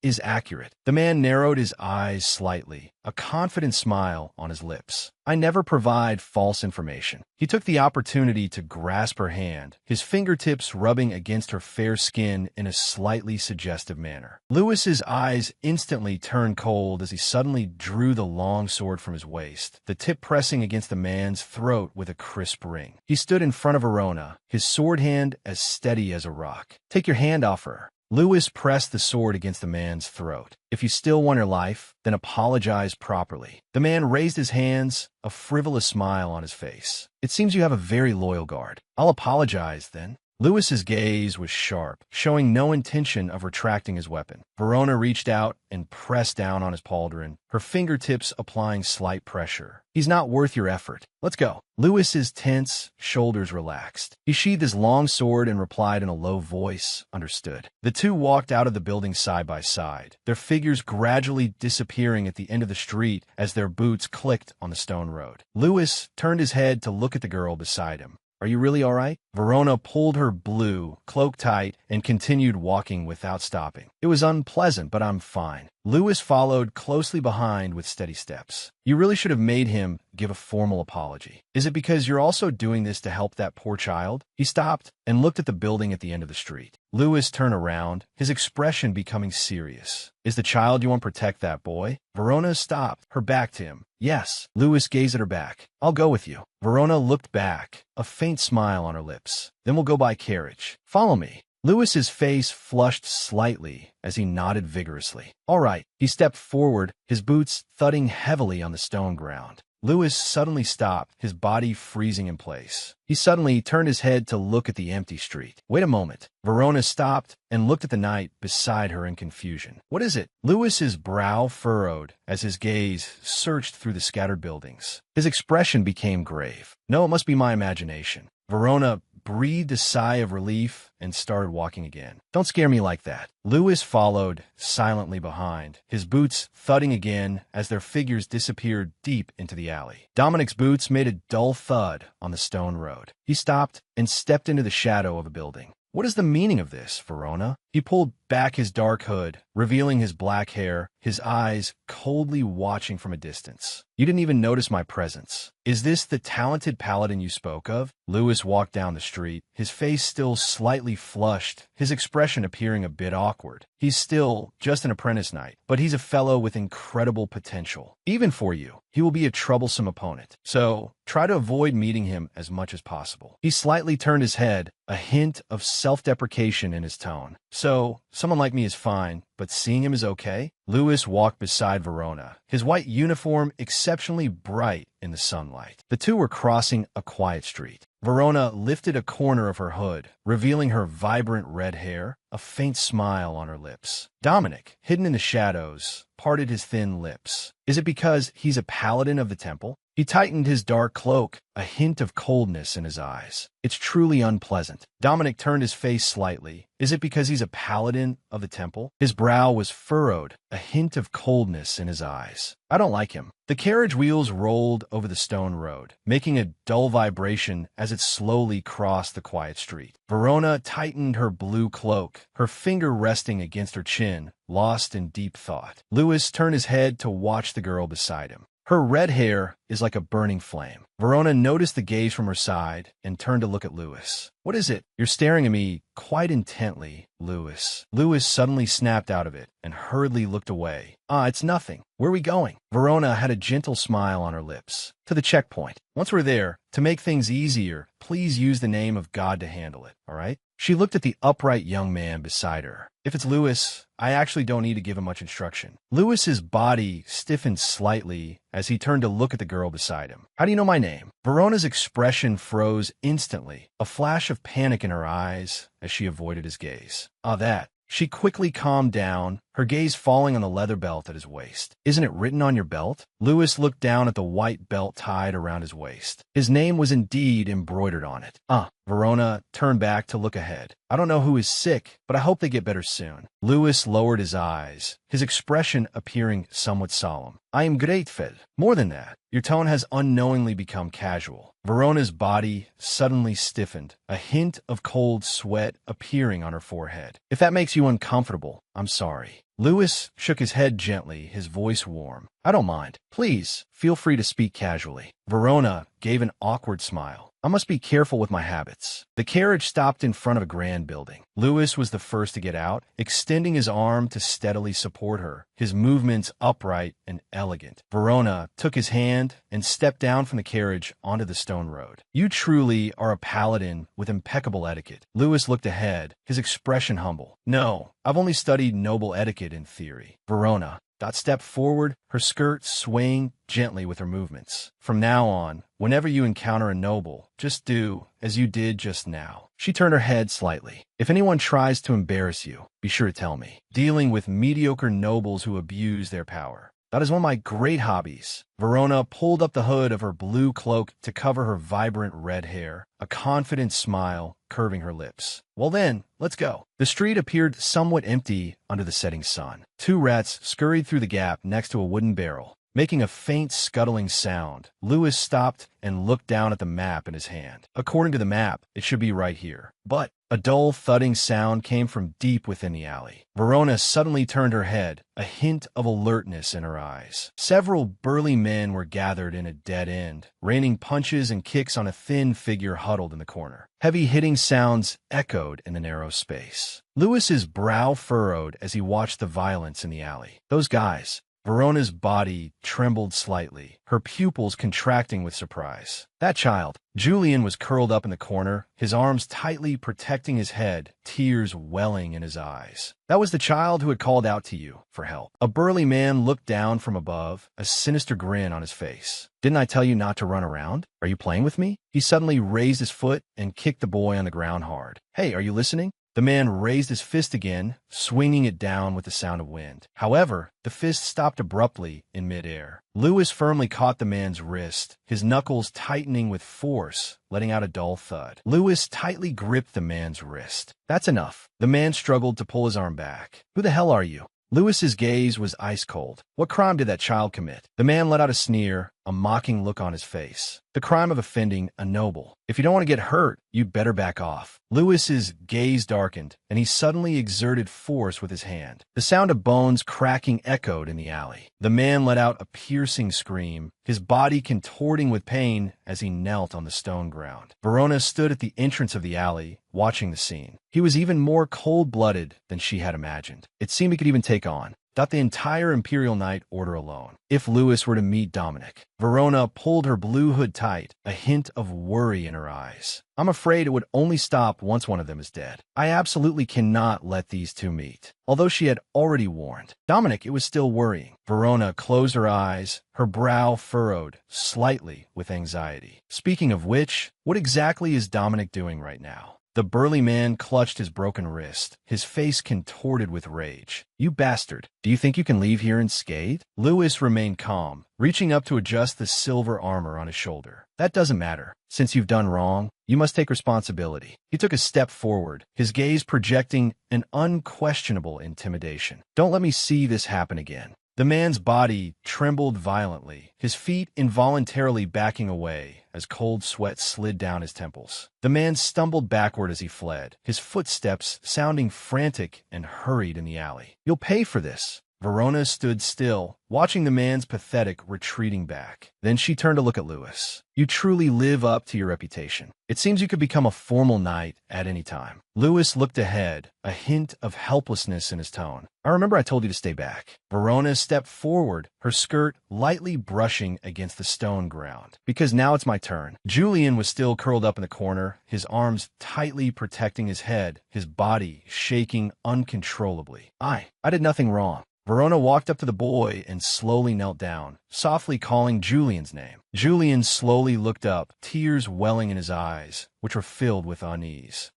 is accurate. The man narrowed his eyes slightly, a confident smile on his lips. I never provide false information. He took the opportunity to grasp her hand, his fingertips rubbing against her fair skin in a slightly suggestive manner. Lewis's eyes instantly turned cold as he suddenly drew the long sword from his waist, the tip pressing against the man's throat with a crisp ring. He stood in front of Verona, his sword hand as steady as a rock. Take your hand off her. Lewis pressed the sword against the man's throat. If you still want her life, then apologize properly. The man raised his hands, a frivolous smile on his face. It seems you have a very loyal guard. I'll apologize, then. Lewis's gaze was sharp, showing no intention of retracting his weapon. Verona reached out and pressed down on his pauldron, her fingertips applying slight pressure. He's not worth your effort. Let's go. Lewis's tense shoulders relaxed. He sheathed his long sword and replied in a low voice, understood. The two walked out of the building side by side, their figures gradually disappearing at the end of the street as their boots clicked on the stone road. Lewis turned his head to look at the girl beside him. Are you really all right? Verona pulled her blue cloak tight and continued walking without stopping. It was unpleasant, but I'm fine. Lewis followed closely behind with steady steps. You really should have made him give a formal apology. Is it because you're also doing this to help that poor child? He stopped and looked at the building at the end of the street. Louis turned around, his expression becoming serious. Is the child you want to protect that boy? Verona stopped, her back to him. Yes. Louis gazed at her back. I'll go with you. Verona looked back, a faint smile on her lips. Then we'll go by carriage. Follow me. Louis's face flushed slightly as he nodded vigorously. All right. He stepped forward, his boots thudding heavily on the stone ground. Louis suddenly stopped, his body freezing in place. He suddenly turned his head to look at the empty street. Wait a moment. Verona stopped and looked at the night beside her in confusion. What is it? Louis's brow furrowed as his gaze searched through the scattered buildings. His expression became grave. No, it must be my imagination. Verona breathed a sigh of relief and started walking again. Don't scare me like that. Louis followed silently behind, his boots thudding again as their figures disappeared deep into the alley. Dominic's boots made a dull thud on the stone road. He stopped and stepped into the shadow of a building. What is the meaning of this, Verona? He pulled back his dark hood, revealing his black hair, his eyes coldly watching from a distance. You didn't even notice my presence. Is this the talented paladin you spoke of? Louis walked down the street, his face still slightly flushed, his expression appearing a bit awkward. He's still just an apprentice knight, but he's a fellow with incredible potential. Even for you, he will be a troublesome opponent. So try to avoid meeting him as much as possible. He slightly turned his head, a hint of self-deprecation in his tone. So, someone like me is fine, but seeing him is okay? Louis walked beside Verona, his white uniform exceptionally bright in the sunlight. The two were crossing a quiet street. Verona lifted a corner of her hood, revealing her vibrant red hair, a faint smile on her lips. Dominic, hidden in the shadows, parted his thin lips. Is it because he's a paladin of the temple? He tightened his dark cloak, a hint of coldness in his eyes. It's truly unpleasant. Dominic turned his face slightly. Is it because he's a paladin of the temple? His brow was furrowed, a hint of coldness in his eyes. I don't like him. The carriage wheels rolled over the stone road, making a dull vibration as it slowly crossed the quiet street. Verona tightened her blue cloak, her finger resting against her chin, lost in deep thought. Louis turned his head to watch the girl beside him. Her red hair is like a burning flame. Verona noticed the gaze from her side and turned to look at Louis. What is it? You're staring at me quite intently, Louis. Louis suddenly snapped out of it and hurriedly looked away. It's nothing. Where are we going? Verona had a gentle smile on her lips. To the checkpoint. Once we're there, to make things easier, please use the name of God to handle it, all right? She looked at the upright young man beside her. If it's Louis, I actually don't need to give him much instruction. Louis's body stiffened slightly as he turned to look at the girl beside him. How do you know my name? Verona's expression froze instantly, a flash of panic in her eyes as she avoided his gaze. That. She quickly calmed down, her gaze falling on the leather belt at his waist. Isn't it written on your belt? Louis looked down at the white belt tied around his waist. His name was indeed embroidered on it. Verona turned back to look ahead. I don't know who is sick, but I hope they get better soon. Louis lowered his eyes, his expression appearing somewhat solemn. I am grateful. More than that, your tone has unknowingly become casual. Verona's body suddenly stiffened, a hint of cold sweat appearing on her forehead. If that makes you uncomfortable, I'm sorry. Louis shook his head gently, his voice warm. I don't mind. Please, feel free to speak casually. Verona gave an awkward smile. I must be careful with my habits. The carriage stopped in front of a grand building. Louis was the first to get out, extending his arm to steadily support her, his movements upright and elegant. Verona took his hand and stepped down from the carriage onto the stone road. You truly are a paladin with impeccable etiquette. Louis looked ahead, his expression humble. No, I've only studied noble etiquette in theory. Verona stepped forward, her skirt swaying gently with her movements. From now on, whenever you encounter a noble, just do as you did just now. She turned her head slightly. If anyone tries to embarrass you, be sure to tell me. Dealing with mediocre nobles who abuse their power. That is one of my great hobbies. Verona pulled up the hood of her blue cloak to cover her vibrant red hair, a confident smile curving her lips. Well then, let's go. The street appeared somewhat empty under the setting sun. Two rats scurried through the gap next to a wooden barrel. making a faint scuttling sound. Lewis stopped and looked down at the map in his hand. According to the map, it should be right here. But a dull thudding sound came from deep within the alley. Verona suddenly turned her head, a hint of alertness in her eyes. Several burly men were gathered in a dead end, raining punches and kicks on a thin figure huddled in the corner. Heavy hitting sounds echoed in the narrow space. Lewis's brow furrowed as he watched the violence in the alley. Those guys. Verona's body trembled slightly, her pupils contracting with surprise. That child. Julian was curled up in the corner, his arms tightly protecting his head, tears welling in his eyes. That was the child who had called out to you for help. A burly man looked down from above, a sinister grin on his face. Didn't I tell you not to run around? Are you playing with me? He suddenly raised his foot and kicked the boy on the ground hard. Hey, are you listening? The man raised his fist again, swinging it down with the sound of wind. However, the fist stopped abruptly in midair. Lewis firmly caught the man's wrist, his knuckles tightening with force, letting out a dull thud. Lewis tightly gripped the man's wrist. That's enough. The man struggled to pull his arm back. Who the hell are you? Lewis's gaze was ice cold. What crime did that child commit? The man let out a sneer, a mocking look on his face. The crime of offending a noble. If you don't want to get hurt, you'd better back off. Lewis's gaze darkened, and he suddenly exerted force with his hand. The sound of bones cracking echoed in the alley. The man let out a piercing scream, his body contorting with pain as he knelt on the stone ground. Verona stood at the entrance of the alley, watching the scene. He was even more cold-blooded than she had imagined. It seemed he could even take on the entire Imperial Knight Order alone. If Lewis were to meet Dominic. Verona pulled her blue hood tight, a hint of worry in her eyes. I'm afraid it would only stop once one of them is dead. I absolutely cannot let these two meet. Although she had already warned Dominic, it was still worrying. Verona closed her eyes, her brow furrowed slightly with anxiety. Speaking of which, what exactly is Dominic doing right now? The burly man clutched his broken wrist, his face contorted with rage. You bastard. Do you think you can leave here unscathed? Lewis remained calm, reaching up to adjust the silver armor on his shoulder. That doesn't matter. Since you've done wrong, you must take responsibility. He took a step forward, his gaze projecting an unquestionable intimidation. Don't let me see this happen again. The man's body trembled violently, his feet involuntarily backing away as cold sweat slid down his temples. The man stumbled backward as he fled, his footsteps sounding frantic and hurried in the alley. You'll pay for this. Verona stood still, watching the man's pathetic retreating back. Then she turned to look at Lewis. You truly live up to your reputation. It seems you could become a formal knight at any time. Lewis looked ahead, a hint of helplessness in his tone. I remember I told you to stay back. Verona stepped forward, her skirt lightly brushing against the stone ground. Because now it's my turn. Julian was still curled up in the corner, his arms tightly protecting his head, his body shaking uncontrollably. I did nothing wrong. Verona walked up to the boy and slowly knelt down, softly calling Julian's name. Julian slowly looked up, tears welling in his eyes, which were filled with unease.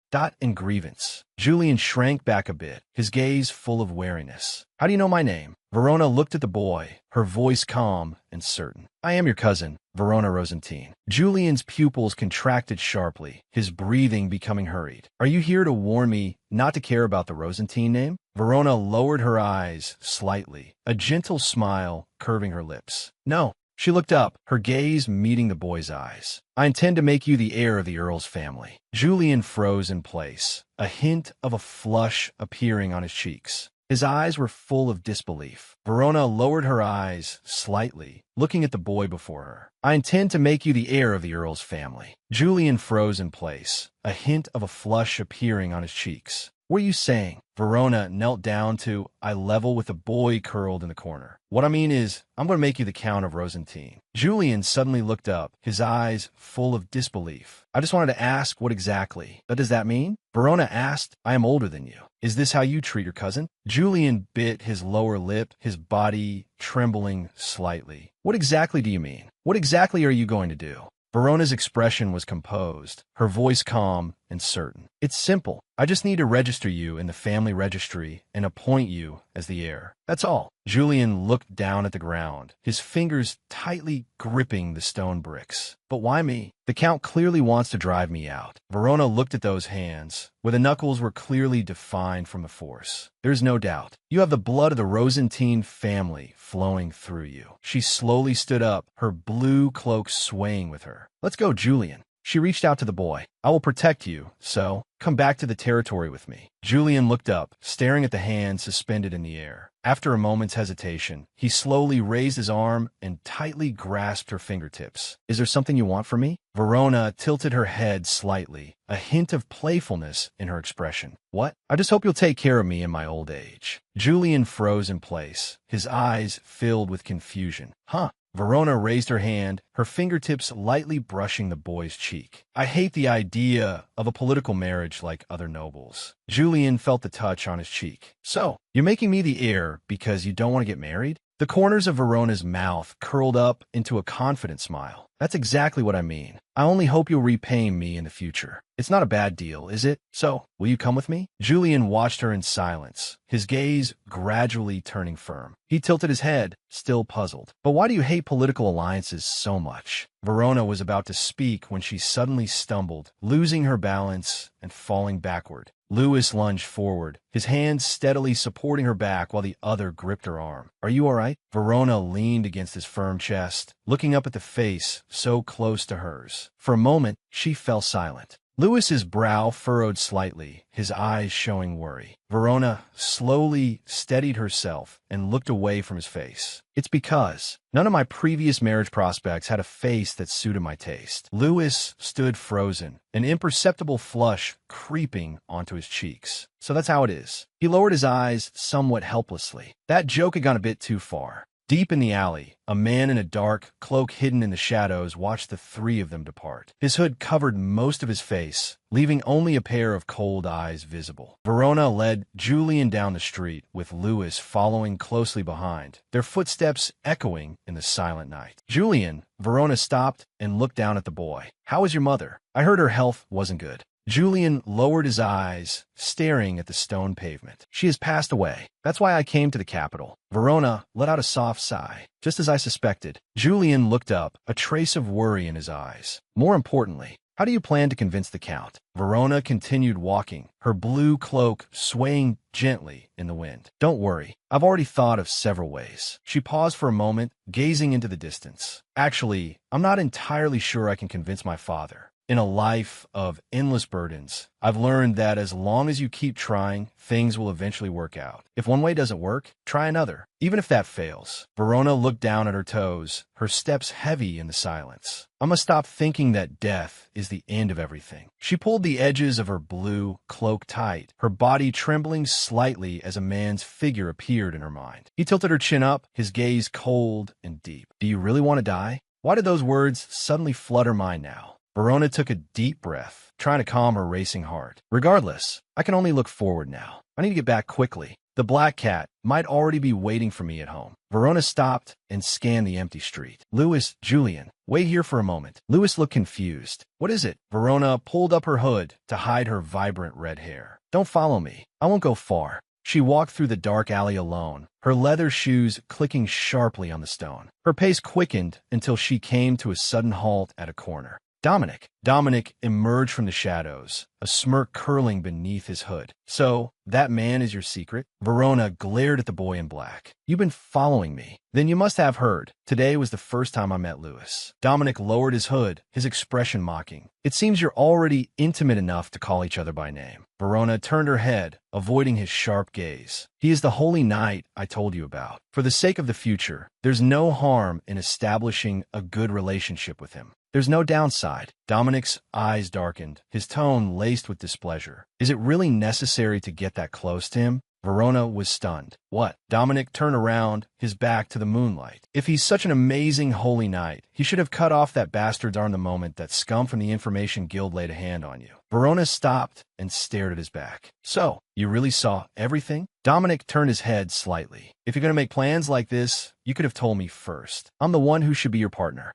And grievance. Julian shrank back a bit, his gaze full of wariness. How do you know my name? Verona looked at the boy, her voice calm and certain. I am your cousin, Verona Rosentine. Julian's pupils contracted sharply, his breathing becoming hurried. Are you here to warn me not to care about the Rosentine name? Verona lowered her eyes slightly, a gentle smile curving her lips. No. She looked up, her gaze meeting the boy's eyes. I intend to make you the heir of the Earl's family. Julian froze in place, a hint of a flush appearing on his cheeks. His eyes were full of disbelief. Verona lowered her eyes slightly, looking at the boy before her. I intend to make you the heir of the Earl's family. Julian froze in place, a hint of a flush appearing on his cheeks. What are you saying? Verona knelt down to eye level with the boy curled in the corner. What I mean is, I'm going to make you the Count of Rosentine. Julian suddenly looked up, his eyes full of disbelief. I just wanted to ask what exactly. What does that mean? Verona asked, I am older than you. Is this how you treat your cousin? Julian bit his lower lip, his body trembling slightly. What exactly do you mean? What exactly are you going to do? Verona's expression was composed, her voice calm and certain. It's simple. I just need to register you in the family registry and appoint you as the heir. That's all. Julian looked down at the ground, his fingers tightly gripping the stone bricks. But why me? The Count clearly wants to drive me out. Verona looked at those hands, where the knuckles were clearly defined from the force. There's no doubt. You have the blood of the Rosentine family flowing through you. She slowly stood up, her blue cloak swaying with her. "Let's go, Julian." She reached out to the boy. "I will protect you, so come back to the territory with me." Julian looked up, staring at the hand suspended in the air. After a moment's hesitation, he slowly raised his arm and tightly grasped her fingertips. "Is there something you want from me?" Verona tilted her head slightly, a hint of playfulness in her expression. "What? I just hope you'll take care of me in my old age." Julian froze in place, his eyes filled with confusion. "Huh?" Verona raised her hand, her fingertips lightly brushing the boy's cheek. "I hate the idea of a political marriage like other nobles." Julian felt the touch on his cheek. "So, you're making me the heir because you don't want to get married?" The corners of Verona's mouth curled up into a confident smile. "That's exactly what I mean. I only hope you'll repay me in the future. It's not a bad deal, is it? So, will you come with me?" Julian watched her in silence, his gaze gradually turning firm. He tilted his head, still puzzled. "But why do you hate political alliances so much?" Verona was about to speak when she suddenly stumbled, losing her balance and falling backward. Louis lunged forward, his hand steadily supporting her back while the other gripped her arm. "Are you all right?" Verona leaned against his firm chest, looking up at the face so close to hers. For a moment, she fell silent. Louis's brow furrowed slightly, his eyes showing worry. Verona slowly steadied herself and looked away from his face. "It's because none of my previous marriage prospects had a face that suited my taste." Louis stood frozen, an imperceptible flush creeping onto his cheeks. "So that's how it is." He lowered his eyes somewhat helplessly. That joke had gone a bit too far. Deep in the alley, a man in a dark cloak hidden in the shadows watched the three of them depart. His hood covered most of his face, leaving only a pair of cold eyes visible. Verona led Julian down the street, with Louis following closely behind, their footsteps echoing in the silent night. "Julian," Verona stopped and looked down at the boy. "How is your mother? I heard her health wasn't good." Julian lowered his eyes, staring at the stone pavement. "She has passed away. That's why I came to the capital." Verona let out a soft sigh. "Just as I suspected." Julian looked up, a trace of worry in his eyes. "More importantly, how do you plan to convince the Count?" Verona continued walking, her blue cloak swaying gently in the wind. "Don't worry, I've already thought of several ways." She paused for a moment, gazing into the distance. "Actually, I'm not entirely sure I can convince my father. In a life of endless burdens, I've learned that as long as you keep trying, things will eventually work out. If one way doesn't work, try another, even if that fails." Verona looked down at her toes, her steps heavy in the silence. "I must stop thinking that death is the end of everything." She pulled the edges of her blue cloak tight, her body trembling slightly as a man's figure appeared in her mind. He tilted her chin up, his gaze cold and deep. "Do you really want to die?" Why did those words suddenly flood her mind now? Verona took a deep breath, trying to calm her racing heart. "Regardless, I can only look forward now. I need to get back quickly. The black cat might already be waiting for me at home." Verona stopped and scanned the empty street. "Louis, Julian, wait here for a moment." Louis looked confused. "What is it?" Verona pulled up her hood to hide her vibrant red hair. "Don't follow me. I won't go far." She walked through the dark alley alone, her leather shoes clicking sharply on the stone. Her pace quickened until she came to a sudden halt at a corner. "Dominic." Dominic emerged from the shadows, a smirk curling beneath his hood. "So, that man is your secret?" Verona glared at the boy in black. "You've been following me. Then you must have heard. Today was the first time I met Louis." Dominic lowered his hood, his expression mocking. "It seems you're already intimate enough to call each other by name." Verona turned her head, avoiding his sharp gaze. "He is the holy knight I told you about. For the sake of the future, there's no harm in establishing a good relationship with him. There's no downside." Dominic's eyes darkened, his tone laced with displeasure. "Is it really necessary to get that close to him?" Verona was stunned. "What?" Dominic turned around, his back to the moonlight. "If he's such an amazing holy knight, he should have cut off that bastard's arm the moment that scum from the Information Guild laid a hand on you." Verona stopped and stared at his back. "So, you really saw everything?" Dominic turned his head slightly. "If you're going to make plans like this, you could have told me first. I'm the one who should be your partner.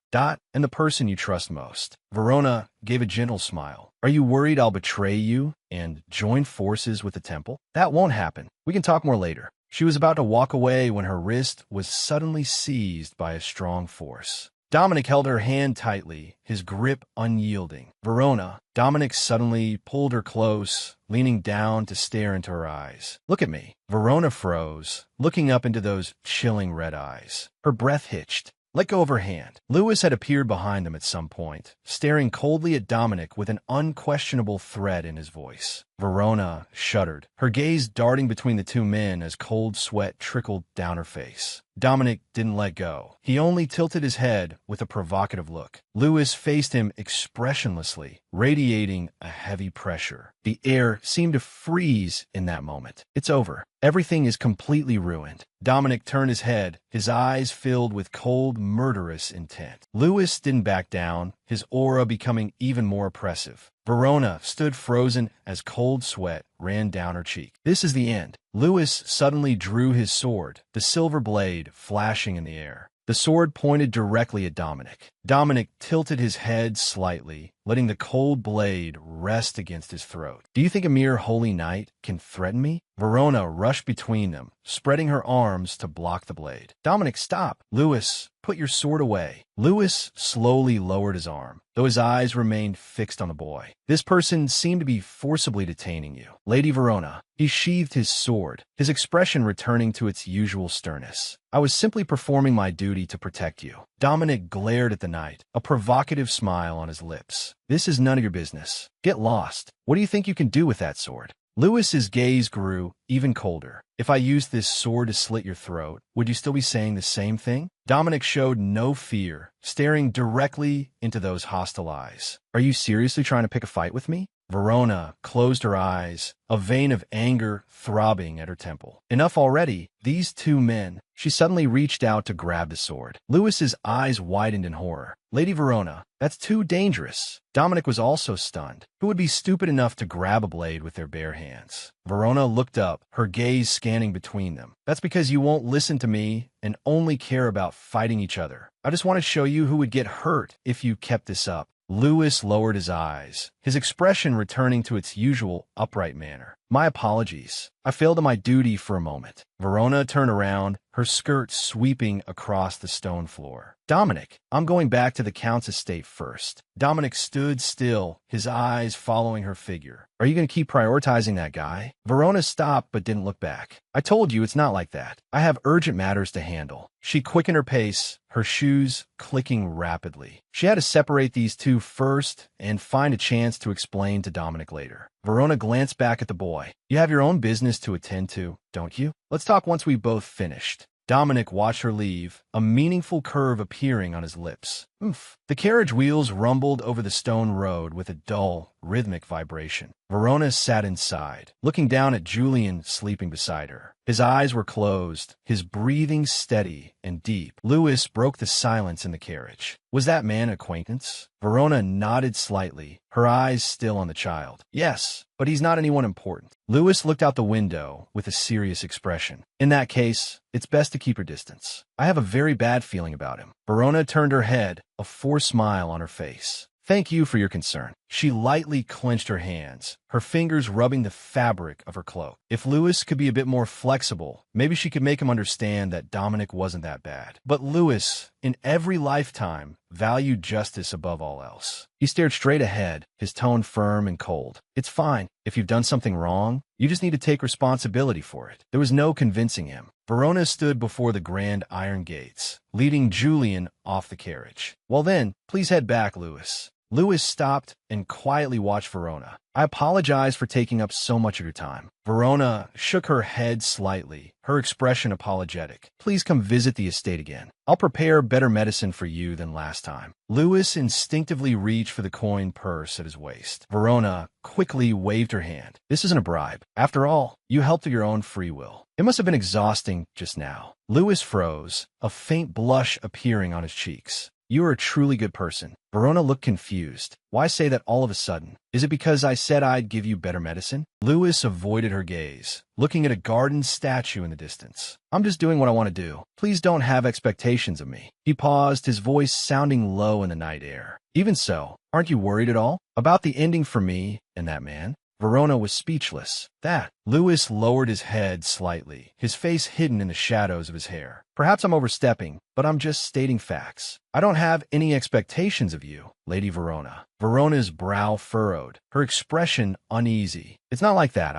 And the person you trust most." Verona gave a gentle smile. "Are you worried I'll betray you and join forces with the temple?" "That won't happen. We can talk more later." She was about to walk away when her wrist was suddenly seized by a strong force. Dominic held her hand tightly, his grip unyielding. Verona, Dominic suddenly pulled her close, leaning down to stare into her eyes. Look at me. Verona froze, looking up into those chilling red eyes. Her breath hitched. Let go of her hand. Lewis had appeared behind them at some point, staring coldly at Dominic with an unquestionable threat in his voice. Verona shuddered, her gaze darting between the two men as cold sweat trickled down her face. Dominic didn't let go. He only tilted his head with a provocative look. Lewis faced him expressionlessly, radiating a heavy pressure. The air seemed to freeze in that moment. It's over. Everything is completely ruined. Dominic turned his head, his eyes filled with cold, murderous intent. Lewis didn't back down, his aura becoming even more oppressive. Verona stood frozen as cold sweat ran down her cheek. This is the end. Lewis suddenly drew his sword, the silver blade flashing in the air. The sword pointed directly at Dominic. Dominic tilted his head slightly, letting the cold blade rest against his throat. Do you think a mere holy knight can threaten me? Verona rushed between them, spreading her arms to block the blade. Dominic, stop! Lewis, put your sword away. Lewis slowly lowered his arm, though his eyes remained fixed on the boy. This person seemed to be forcibly detaining you. Lady Verona. He sheathed his sword, his expression returning to its usual sternness. I was simply performing my duty to protect you. Dominic glared at the knight, a provocative smile on his lips. This is none of your business. Get lost. What do you think you can do with that sword? Lewis's gaze grew even colder. If I used this sword to slit your throat, would you still be saying the same thing? Dominic showed no fear, staring directly into those hostile eyes. Are you seriously trying to pick a fight with me? Verona closed her eyes, a vein of anger throbbing at her temple. Enough already. These two men. She suddenly reached out to grab the sword. Lewis's eyes widened in horror. Lady Verona, that's too dangerous. Dominic was also stunned. Who would be stupid enough to grab a blade with their bare hands? Verona looked up, her gaze scanning between them. That's because you won't listen to me and only care about fighting each other. I just want to show you who would get hurt if you kept this up. Lewis lowered his eyes, his expression returning to its usual upright manner. My apologies. I failed in my duty for a moment. Verona turned around, her skirt sweeping across the stone floor. Dominic, I'm going back to the Count's estate first. Dominic stood still, his eyes following her figure. Are you going to keep prioritizing that guy? Verona stopped but didn't look back. I told you it's not like that. I have urgent matters to handle. She quickened her pace, her shoes clicking rapidly. She had to separate these two first and find a chance to explain to Dominic later. Verona glanced back at the boy. You have your own business to attend to, don't you? Let's talk once we've both finished. Dominic watched her leave, a meaningful curve appearing on his lips. Oof. The carriage wheels rumbled over the stone road with a dull, rhythmic vibration. Verona sat inside, looking down at Julian sleeping beside her. His eyes were closed, his breathing steady and deep. Lewis broke the silence in the carriage. Was that man an acquaintance? Verona nodded slightly, her eyes still on the child. Yes, but he's not anyone important. Lewis looked out the window with a serious expression. In that case, it's best to keep her distance. I have a very bad feeling about him. Verona turned her head, a forced smile on her face. Thank you for your concern. She lightly clenched her hands, her fingers rubbing the fabric of her cloak. If Lewis could be a bit more flexible, maybe she could make him understand that Dominic wasn't that bad. But Lewis, in every lifetime, valued justice above all else. He stared straight ahead, his tone firm and cold. It's fine. If you've done something wrong, you just need to take responsibility for it. There was no convincing him. Verona stood before the grand iron gates, leading Julian off the carriage. Well then, please head back, Lewis. Lewis stopped and quietly watched Verona. I apologize for taking up so much of your time. Verona shook her head slightly, her expression apologetic. Please come visit the estate again. I'll prepare better medicine for you than last time. Lewis instinctively reached for the coin purse at his waist. Verona quickly waved her hand. This isn't a bribe. After all, you helped of your own free will. It must have been exhausting just now. Lewis froze, a faint blush appearing on his cheeks. You are a truly good person. Verona looked confused. Why say that all of a sudden? Is it because I said I'd give you better medicine? Lewis avoided her gaze, looking at a garden statue in the distance. I'm just doing what I want to do. Please don't have expectations of me. He paused, his voice sounding low in the night air. Even so, aren't you worried at all? About the ending for me and that man? Verona was speechless. That. Louis lowered his head slightly, his face hidden in the shadows of his hair. Perhaps I'm overstepping, but I'm just stating facts. I don't have any expectations of you, Lady Verona. Verona's brow furrowed, her expression uneasy. It's not like that,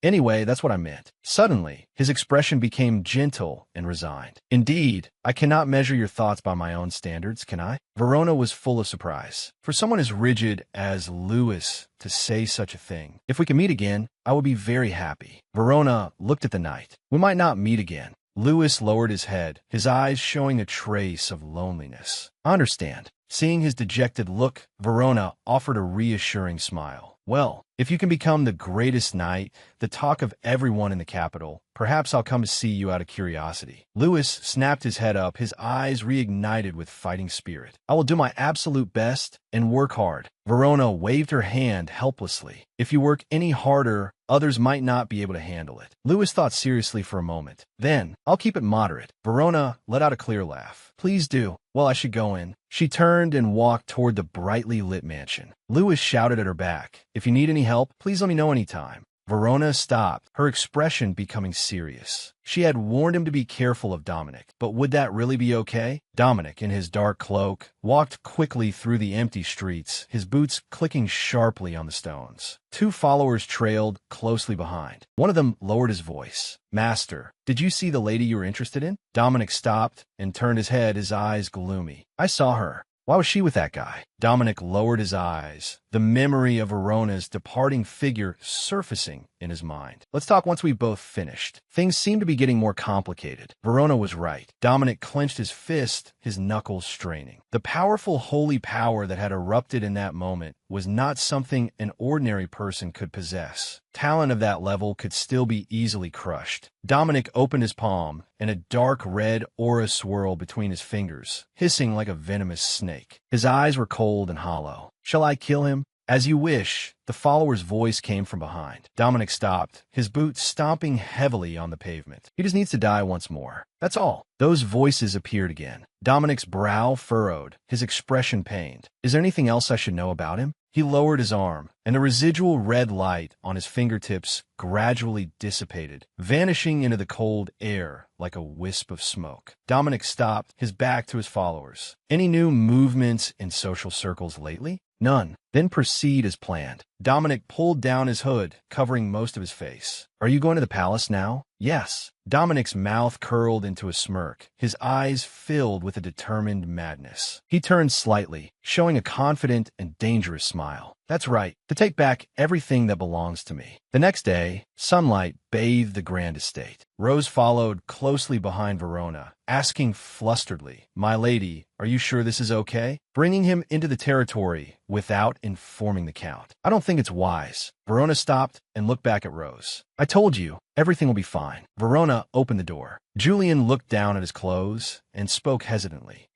Anyway, that's what I meant. Suddenly, his expression became gentle and resigned. Indeed, I cannot measure your thoughts by my own standards, can I? Verona was full of surprise. For someone as rigid as Louis to say such a thing. If we can meet again, I will be very happy. Verona looked at the knight. We might not meet again. Louis lowered his head, his eyes showing a trace of loneliness. I understand. Seeing his dejected look, Verona offered a reassuring smile. Well, if you can become the greatest knight, the talk of everyone in the capital, perhaps I'll come to see you out of curiosity. Louis snapped his head up, his eyes reignited with fighting spirit. I will do my absolute best and work hard. Verona waved her hand helplessly. If you work any harder, others might not be able to handle it. Louis thought seriously for a moment. Then, I'll keep it moderate. Verona let out a clear laugh. Please do. Well, I should go in. She turned and walked toward the brightly lit mansion. Louis shouted at her back. If you need any help, please let me know anytime. Verona stopped, her expression becoming serious. She had warned him to be careful of Dominic, but would that really be okay? Dominic, in his dark cloak, walked quickly through the empty streets, his boots clicking sharply on the stones. Two followers trailed closely behind. One of them lowered his voice. Master, did you see the lady you were interested in? Dominic stopped and turned his head, his eyes gloomy. I saw her. Why was she with that guy? Dominic lowered his eyes, the memory of Verona's departing figure surfacing in his mind. Let's talk once we've both finished. Things seem to be getting more complicated. Verona was right. Dominic clenched his fist, his knuckles straining. The powerful holy power that had erupted in that moment was not something an ordinary person could possess. Talent of that level could still be easily crushed. Dominic opened his palm, and a dark red aura swirled between his fingers, hissing like a venomous snake. His eyes were cold and hollow. Shall I kill him? As you wish. The follower's voice came from behind. Dominic stopped, his boots stomping heavily on the pavement. He just needs to die once more. That's all. Those voices appeared again. Dominic's brow furrowed, his expression pained. Is there anything else I should know about him? He lowered his arm, and the residual red light on his fingertips gradually dissipated, vanishing into the cold air like a wisp of smoke. Dominic stopped, his back to his followers. Any new movements in social circles lately? None. Then proceed as planned. Dominic pulled down his hood, covering most of his face. Are you going to the palace now? Yes. Dominic's mouth curled into a smirk, his eyes filled with a determined madness. He turned slightly, showing a confident and dangerous smile. That's right, to take back everything that belongs to me. The next day, sunlight bathed the grand estate. Rose followed closely behind Verona, asking flusteredly, My lady, are you sure this is okay? Bringing him into the territory without informing the Count. I don't think it's wise. Verona stopped and looked back at Rose. I told you, everything will be fine. Verona opened the door. Julian looked down at his clothes and spoke hesitantly.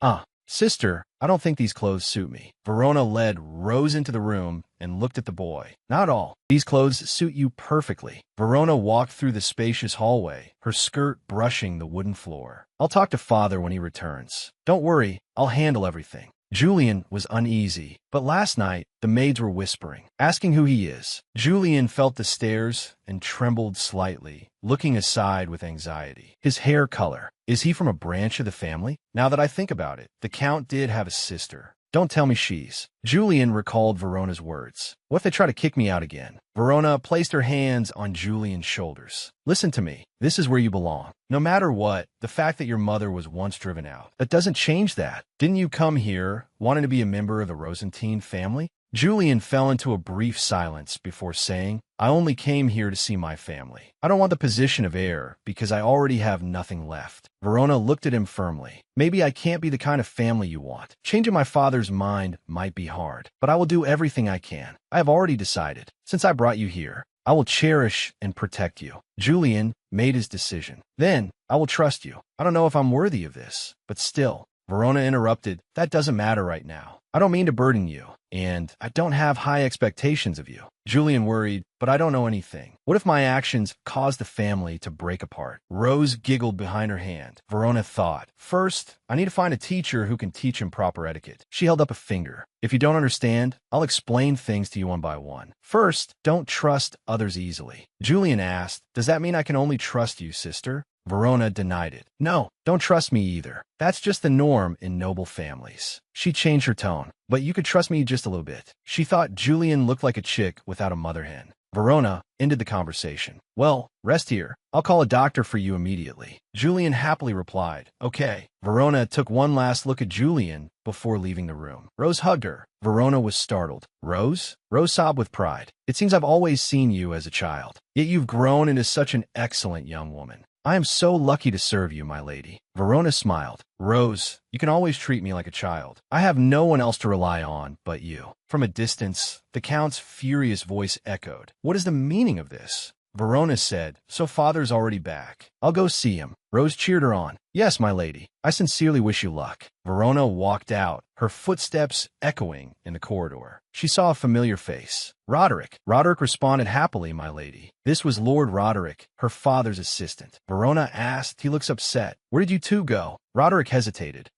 Sister, I don't think these clothes suit me. Verona led Rose into the room and looked at the boy. Not at all. These clothes suit you perfectly. Verona walked through the spacious hallway, her skirt brushing the wooden floor. I'll talk to Father when he returns. Don't worry, I'll handle everything. Julian was uneasy, but last night the maids were whispering, asking who he is. Julian felt the stares and trembled slightly, looking aside with anxiety. His hair color. Is he from a branch of the family? Now that I think about it, the Count did have a sister. Don't tell me she's. Julian recalled Verona's words. What if they try to kick me out again? Verona placed her hands on Julian's shoulders. Listen to me. This is where you belong. No matter what, the fact that your mother was once driven out, that doesn't change that. Didn't you come here wanting to be a member of the Rosentine family? Julian fell into a brief silence before saying, I only came here to see my family. I don't want the position of heir because I already have nothing left. Verona looked at him firmly. Maybe I can't be the kind of family you want. Changing my father's mind might be hard, but I will do everything I can. I have already decided. Since I brought you here, I will cherish and protect you. Julian made his decision. Then, I will trust you. I don't know if I'm worthy of this, but still, Verona interrupted. That doesn't matter right now. I don't mean to burden you, and I don't have high expectations of you. Julian worried, but I don't know anything. What if my actions cause the family to break apart? Rose giggled behind her hand. Verona thought, first, I need to find a teacher who can teach him proper etiquette. She held up a finger. If you don't understand, I'll explain things to you one by one. First, don't trust others easily. Julian asked, does that mean I can only trust you, sister? Verona denied it. No, don't trust me either. That's just the norm in noble families. She changed her tone. But you could trust me just a little bit. She thought Julian looked like a chick without a mother hen. Verona ended the conversation. Well, rest here. I'll call a doctor for you immediately. Julian happily replied, okay. Verona took one last look at Julian before leaving the room. Rose hugged her. Verona was startled. Rose? Rose sobbed with pride. It seems I've always seen you as a child. Yet you've grown into such an excellent young woman. I am so lucky to serve you, my lady. Verona smiled. Rose, you can always treat me like a child. I have no one else to rely on but you. From a distance, the Count's furious voice echoed. What is the meaning of this? Verona said, so father's already back. I'll go see him. Rose cheered her on. Yes, my lady. I sincerely wish you luck. Verona walked out, her footsteps echoing in the corridor. She saw a familiar face. Roderick. Roderick responded happily, my lady. This was Lord Roderick, her father's assistant. Verona asked. He looks upset. Where did you two go? Roderick hesitated.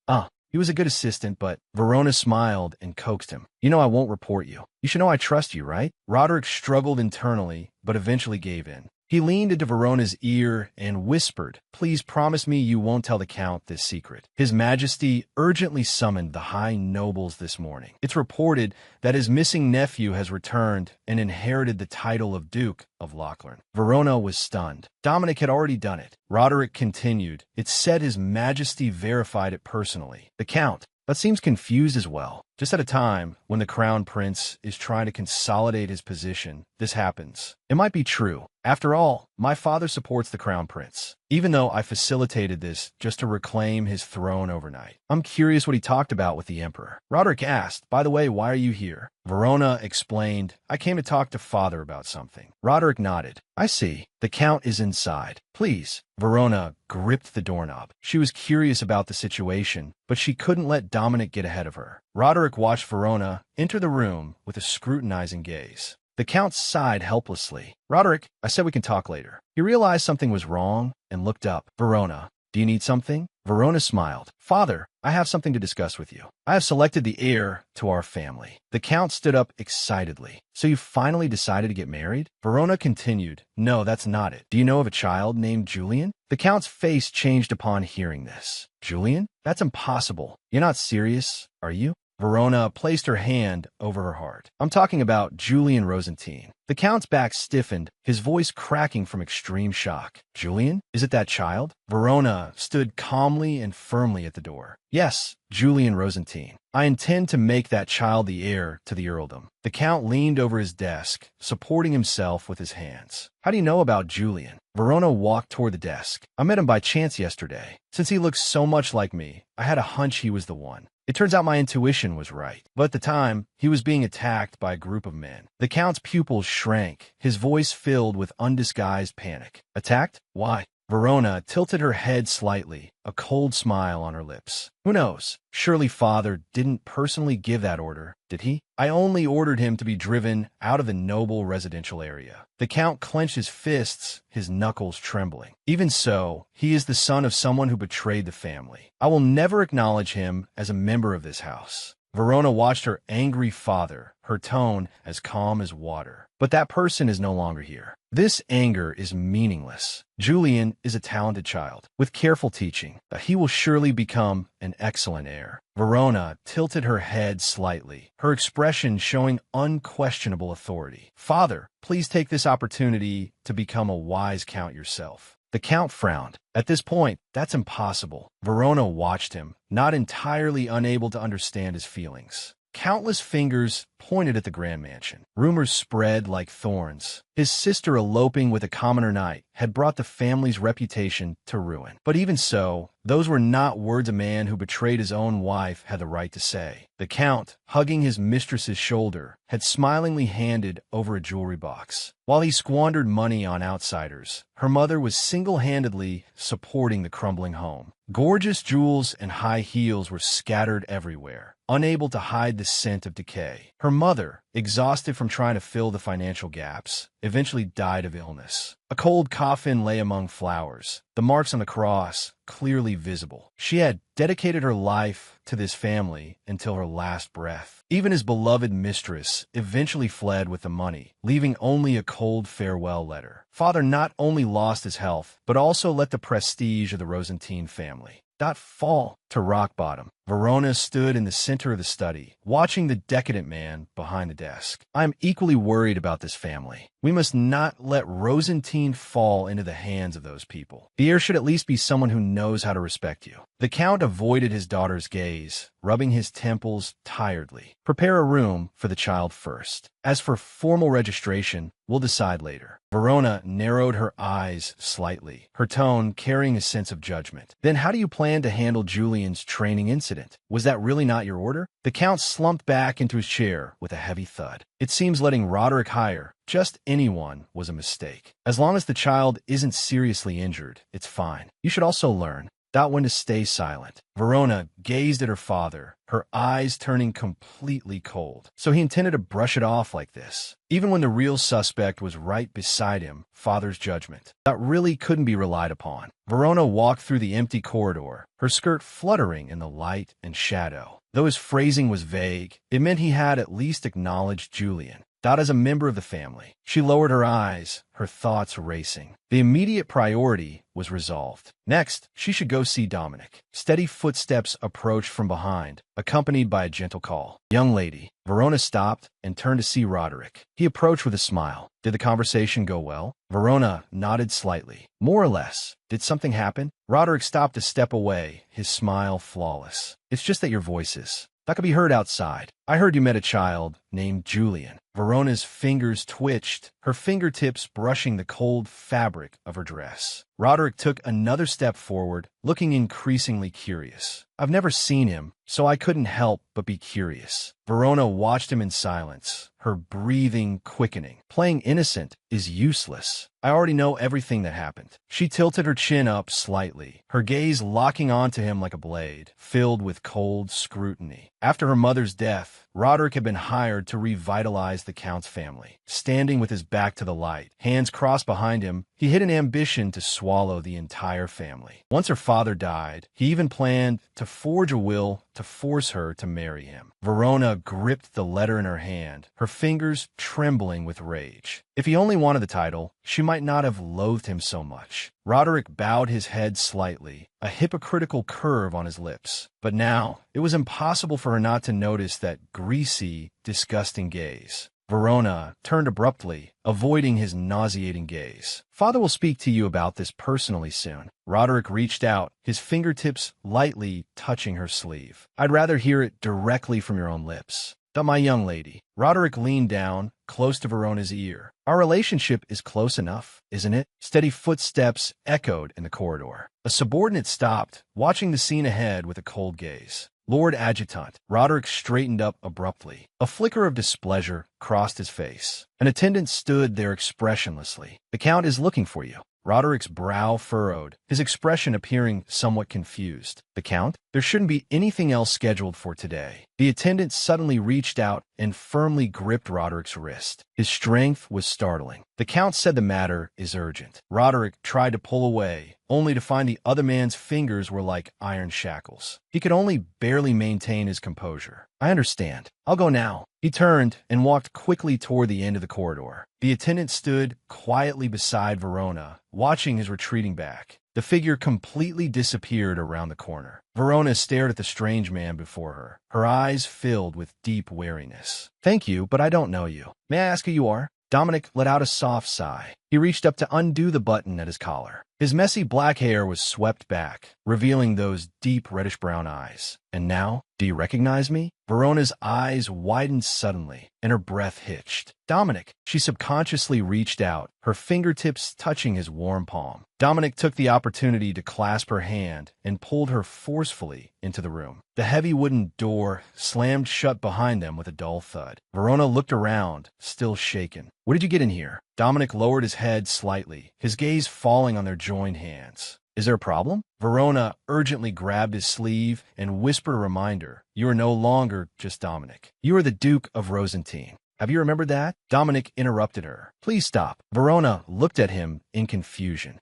He was a good assistant, but Verona smiled and coaxed him. You know I won't report you. You should know I trust you, right? Roderick struggled internally, but eventually gave in. He leaned into Verona's ear and whispered, please promise me you won't tell the Count this secret. His Majesty urgently summoned the high nobles this morning. It's reported that his missing nephew has returned and inherited the title of Duke of Lochlann. Verona was stunned. Dominic had already done it. Roderick continued. It said His Majesty verified it personally. The Count, but seems confused as well. Just at a time when the Crown Prince is trying to consolidate his position, this happens. It might be true. After all, my father supports the Crown Prince, even though I facilitated this just to reclaim his throne overnight. I'm curious what he talked about with the Emperor. Roderick asked, by the way, why are you here? Verona explained, I came to talk to father about something. Roderick nodded. I see. The Count is inside. Please. Verona gripped the doorknob. She was curious about the situation, but she couldn't let Dominic get ahead of her. Roderick watched Verona enter the room with a scrutinizing gaze. The Count sighed helplessly. Roderick, I said we can talk later. He realized something was wrong and looked up. Verona, do you need something? Verona smiled. Father, I have something to discuss with you. I have selected the heir to our family. The Count stood up excitedly. So you finally decided to get married? Verona continued. No, that's not it. Do you know of a child named Julian? The Count's face changed upon hearing this. Julian? That's impossible. You're not serious, are you? Verona placed her hand over her heart. I'm talking about Julian Rosentine. The Count's back stiffened, his voice cracking from extreme shock. Julian? Is it that child? Verona stood calmly and firmly at the door. Yes, Julian Rosentine. I intend to make that child the heir to the earldom. The Count leaned over his desk, supporting himself with his hands. How do you know about Julian? Verona walked toward the desk. I met him by chance yesterday. Since he looks so much like me, I had a hunch he was the one. It turns out my intuition was right. But at the time, he was being attacked by a group of men. The Count's pupils shrank, his voice filled with undisguised panic. Attacked? Why? Verona tilted her head slightly, a cold smile on her lips. Who knows? Surely father didn't personally give that order, did he? I only ordered him to be driven out of the noble residential area. The Count clenched his fists, his knuckles trembling. Even so, he is the son of someone who betrayed the family. I will never acknowledge him as a member of this house. Verona watched her angry father, her tone as calm as water. But that person is no longer here. This anger is meaningless. Julian is a talented child. With careful teaching, he will surely become an excellent heir. Verona tilted her head slightly, her expression showing unquestionable authority. Father, please take this opportunity to become a wise count yourself. The Count frowned. At this point, that's impossible. Verona watched him, not entirely unable to understand his feelings. Countless fingers pointed at the grand mansion. Rumors spread like thorns. His sister eloping with a commoner knight had brought the family's reputation to ruin. But even so, those were not words a man who betrayed his own wife had the right to say. The Count, hugging his mistress's shoulder, had smilingly handed over a jewelry box. While he squandered money on outsiders, her mother was single-handedly supporting the crumbling home. Gorgeous jewels and high heels were scattered everywhere, unable to hide the scent of decay. Her mother, exhausted from trying to fill the financial gaps, eventually died of illness. A cold coffin lay among flowers, the marks on the cross clearly visible. She had dedicated her life to this family until her last breath. Even his beloved mistress eventually fled with the money, leaving only a cold farewell letter. Father not only lost his health, but also let the prestige of the Rosentine family fall to rock bottom. Verona stood in the center of the study, watching the decadent man behind the desk. I am equally worried about this family. We must not let Rosentine fall into the hands of those people. The heir should at least be someone who knows how to respect you. The Count avoided his daughter's gaze, rubbing his temples tiredly. Prepare a room for the child first. As for formal registration, we'll decide later. Verona narrowed her eyes slightly, her tone carrying a sense of judgment. Then how do you plan to handle Julian's training incident? Was that really not your order? The Count slumped back into his chair with a heavy thud. It seems letting Roderick hire just anyone was a mistake. As long as the child isn't seriously injured, it's fine. You should also learn when to stay silent. Verona gazed at her father, her eyes turning completely cold. So he intended to brush it off like this. Even when the real suspect was right beside him, father's judgment that really couldn't be relied upon. Verona walked through the empty corridor, her skirt fluttering in the light and shadow. Though his phrasing was vague, it meant he had at least acknowledged Julian. As a member of the family. She lowered her eyes, her thoughts racing. The immediate priority was resolved. Next, she should go see Dominic. Steady footsteps approached from behind, accompanied by a gentle call. Young lady. Verona stopped and turned to see Roderick. He approached with a smile. Did the conversation go well? Verona nodded slightly. More or less. Did something happen? Roderick stopped a step away, his smile flawless. It's just that your voices that could be heard outside. I heard you met a child named Julian. Verona's fingers twitched, her fingertips brushing the cold fabric of her dress. Roderick took another step forward, looking increasingly curious. I've never seen him, so I couldn't help but be curious. Verona watched him in silence, her breathing quickening. Playing innocent is useless. I already know everything that happened. She tilted her chin up slightly, her gaze locking onto him like a blade, filled with cold scrutiny. After her mother's death, Roderick had been hired to revitalize the Count's family. Standing with his back to the light, hands crossed behind him, he hid an ambition to swallow the entire family. Once her father died, he even planned to forge a will to force her to marry him. Verona gripped the letter in her hand, her fingers trembling with rage. If he only wanted the title, she might not have loathed him so much. Roderick bowed his head slightly, a hypocritical curve on his lips. But now, it was impossible for her not to notice that greasy, disgusting gaze. Verona turned abruptly, avoiding his nauseating gaze. Father will speak to you about this personally soon. Roderick reached out, his fingertips lightly touching her sleeve. I'd rather hear it directly from your own lips. My young lady. Roderick leaned down, close to Verona's ear. Our relationship is close enough, isn't it? Steady footsteps echoed in the corridor. A subordinate stopped, watching the scene ahead with a cold gaze. Lord Adjutant. Roderick straightened up abruptly. A flicker of displeasure crossed his face. An attendant stood there expressionlessly. The Count is looking for you. Roderick's brow furrowed, his expression appearing somewhat confused. The Count? There shouldn't be anything else scheduled for today. The attendant suddenly reached out and firmly gripped Roderick's wrist. His strength was startling. The Count said the matter is urgent. Roderick tried to pull away, only to find the other man's fingers were like iron shackles. He could only barely maintain his composure. I understand. I'll go now. He turned and walked quickly toward the end of the corridor. The attendant stood quietly beside Verona, watching his retreating back. The figure completely disappeared around the corner. Verona stared at the strange man before her, her eyes filled with deep wariness. Thank you, but I don't know you. May I ask who you are? Dominic let out a soft sigh. He reached up to undo the button at his collar. His messy black hair was swept back, revealing those deep reddish-brown eyes. And now, do you recognize me? Verona's eyes widened suddenly, and her breath hitched. Dominic, she subconsciously reached out, her fingertips touching his warm palm. Dominic took the opportunity to clasp her hand and pulled her forcefully into the room. The heavy wooden door slammed shut behind them with a dull thud. Verona looked around, still shaken. What did you get in here? Dominic lowered his head slightly, his gaze falling on their joined hands. Is there a problem? Verona urgently grabbed his sleeve and whispered a reminder. You are no longer just Dominic. You are the Duke of Rosentine. Have you remembered that? Dominic interrupted her. Please stop. Verona looked at him in confusion.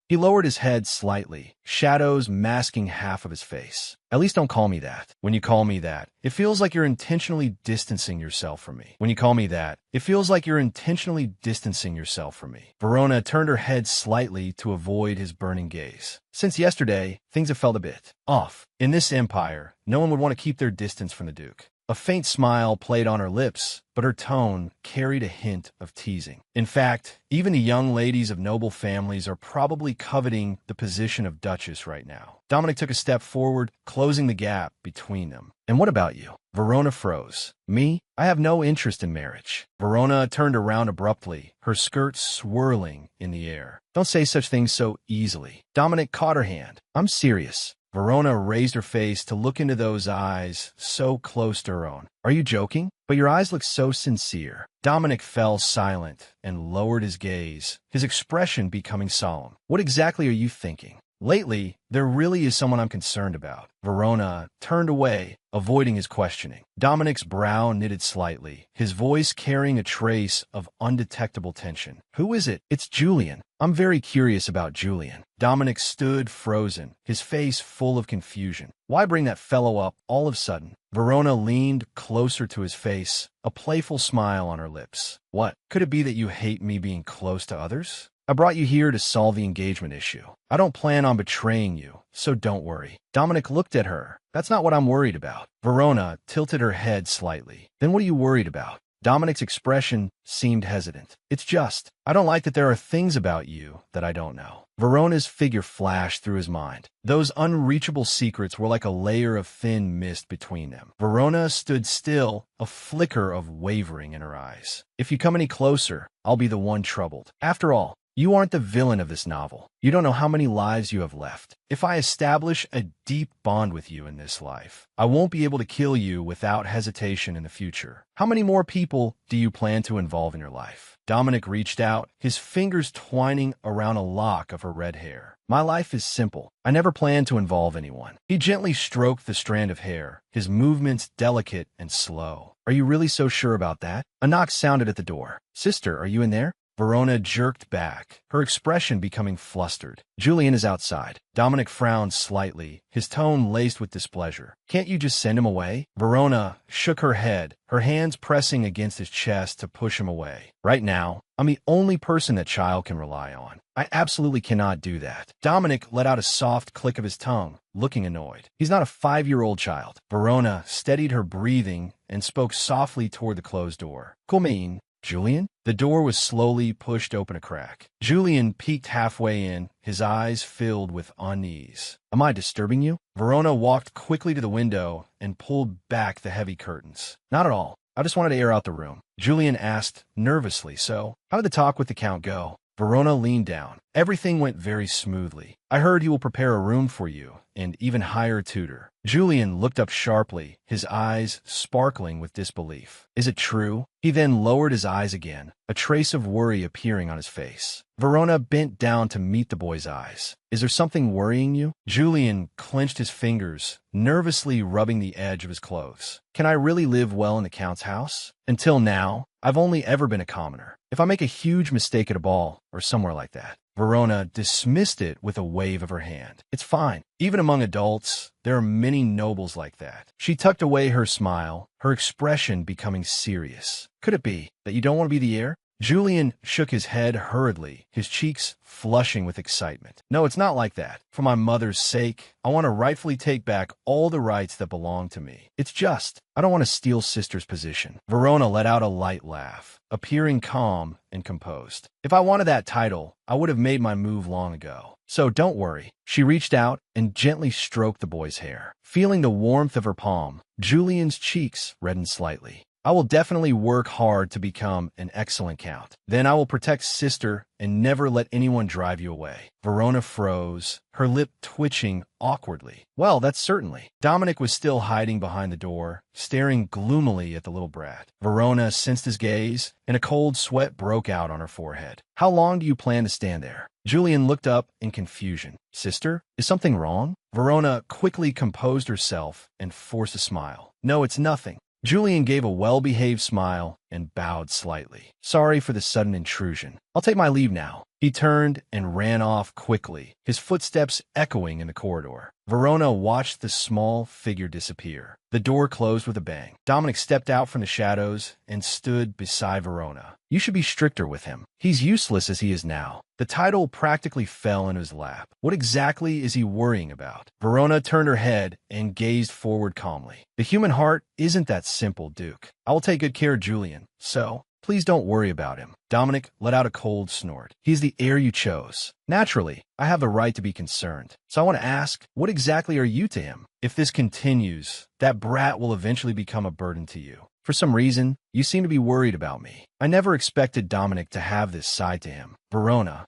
He lowered his head slightly, shadows masking half of his face. At least don't call me that. When you call me that, it feels like you're intentionally distancing yourself from me. When you call me that, it feels like you're intentionally distancing yourself from me. Verona turned her head slightly to avoid his burning gaze. Since yesterday, things have felt a bit off. In this empire, no one would want to keep their distance from the Duke. A faint smile played on her lips, but her tone carried a hint of teasing. In fact, even the young ladies of noble families are probably coveting the position of Duchess right now. Dominic took a step forward, closing the gap between them. And what about you? Verona froze. Me? I have no interest in marriage. Verona turned around abruptly, her skirt swirling in the air. Don't say such things so easily. Dominic caught her hand. I'm serious. Verona raised her face to look into those eyes so close to her own. Are you joking? But your eyes look so sincere. Dominic fell silent and lowered his gaze, his expression becoming solemn. What exactly are you thinking? Lately, there really is someone I'm concerned about. Verona turned away, avoiding his questioning. Dominic's brow knitted slightly, his voice carrying a trace of undetectable tension. Who is it? It's Julian. I'm very curious about Julian. Dominic stood frozen, his face full of confusion. Why bring that fellow up all of a sudden? Verona leaned closer to his face, a playful smile on her lips. What? Could it be that you hate me being close to others? I brought you here to solve the engagement issue. I don't plan on betraying you, so don't worry. Dominic looked at her. That's not what I'm worried about. Verona tilted her head slightly. Then what are you worried about? Dominic's expression seemed hesitant. It's just, I don't like that there are things about you that I don't know. Verona's figure flashed through his mind. Those unreachable secrets were like a layer of thin mist between them. Verona stood still, a flicker of wavering in her eyes. If you come any closer, I'll be the one troubled. After all, you aren't the villain of this novel. You don't know how many lives you have left. If I establish a deep bond with you in this life, I won't be able to kill you without hesitation in the future. How many more people do you plan to involve in your life? Dominic reached out, his fingers twining around a lock of her red hair. My life is simple. I never plan to involve anyone. He gently stroked the strand of hair, his movements delicate and slow. Are you really so sure about that? A knock sounded at the door. Sister, are you in there? Verona jerked back, her expression becoming flustered. Julian is outside. Dominic frowned slightly, his tone laced with displeasure. Can't you just send him away? Verona shook her head, her hands pressing against his chest to push him away. Right now, I'm the only person that child can rely on. I absolutely cannot do that. Dominic let out a soft click of his tongue, looking annoyed. He's not a 5-year-old child. Verona steadied her breathing and spoke softly toward the closed door. Come Julian? The door was slowly pushed open a crack. Julian peeked halfway in, his eyes filled with unease. Am I disturbing you? Verona walked quickly to the window and pulled back the heavy curtains. Not at all. I just wanted to air out the room. Julian asked nervously, so how did the talk with the Count go? Verona leaned down. Everything went very smoothly. I heard he will prepare a room for you and even hire a tutor. Julian looked up sharply, his eyes sparkling with disbelief. Is it true? He then lowered his eyes again, a trace of worry appearing on his face. Verona bent down to meet the boy's eyes. Is there something worrying you? Julian clenched his fingers, nervously rubbing the edge of his clothes. Can I really live well in the Count's house? Until now, I've only ever been a commoner. If I make a huge mistake at a ball or somewhere like that, Verona dismissed it with a wave of her hand. It's fine. Even among adults, there are many nobles like that. She tucked away her smile, her expression becoming serious. Could it be that you don't want to be the heir? Julian shook his head hurriedly, his cheeks flushing with excitement. No, it's not like that. For my mother's sake, I want to rightfully take back all the rights that belong to me. It's just, I don't want to steal sister's position. Verona let out a light laugh, appearing calm and composed. If I wanted that title, I would have made my move long ago. So don't worry. She reached out and gently stroked the boy's hair. Feeling the warmth of her palm, Julian's cheeks reddened slightly. I will definitely work hard to become an excellent count. Then I will protect sister and never let anyone drive you away. Verona froze, her lip twitching awkwardly. Well, that's certainly. Dominic was still hiding behind the door, staring gloomily at the little brat. Verona sensed his gaze, and a cold sweat broke out on her forehead. How long do you plan to stand there? Julian looked up in confusion. Sister, is something wrong? Verona quickly composed herself and forced a smile. No, it's nothing. Julian gave a well-behaved smile and bowed slightly. Sorry for the sudden intrusion. I'll take my leave now. He turned and ran off quickly, his footsteps echoing in the corridor. Verona watched the small figure disappear. The door closed with a bang. Dominic stepped out from the shadows and stood beside Verona. You should be stricter with him. He's useless as he is now. The title practically fell in his lap. What exactly is he worrying about? Verona turned her head and gazed forward calmly. The human heart isn't that simple, Duke. I will take good care of Julian, so please don't worry about him. Dominic let out a cold snort. He's the heir you chose. Naturally, I have the right to be concerned. So I want to ask, what exactly are you to him? If this continues, that brat will eventually become a burden to you. For some reason, you seem to be worried about me. I never expected Dominic to have this side to him. Verona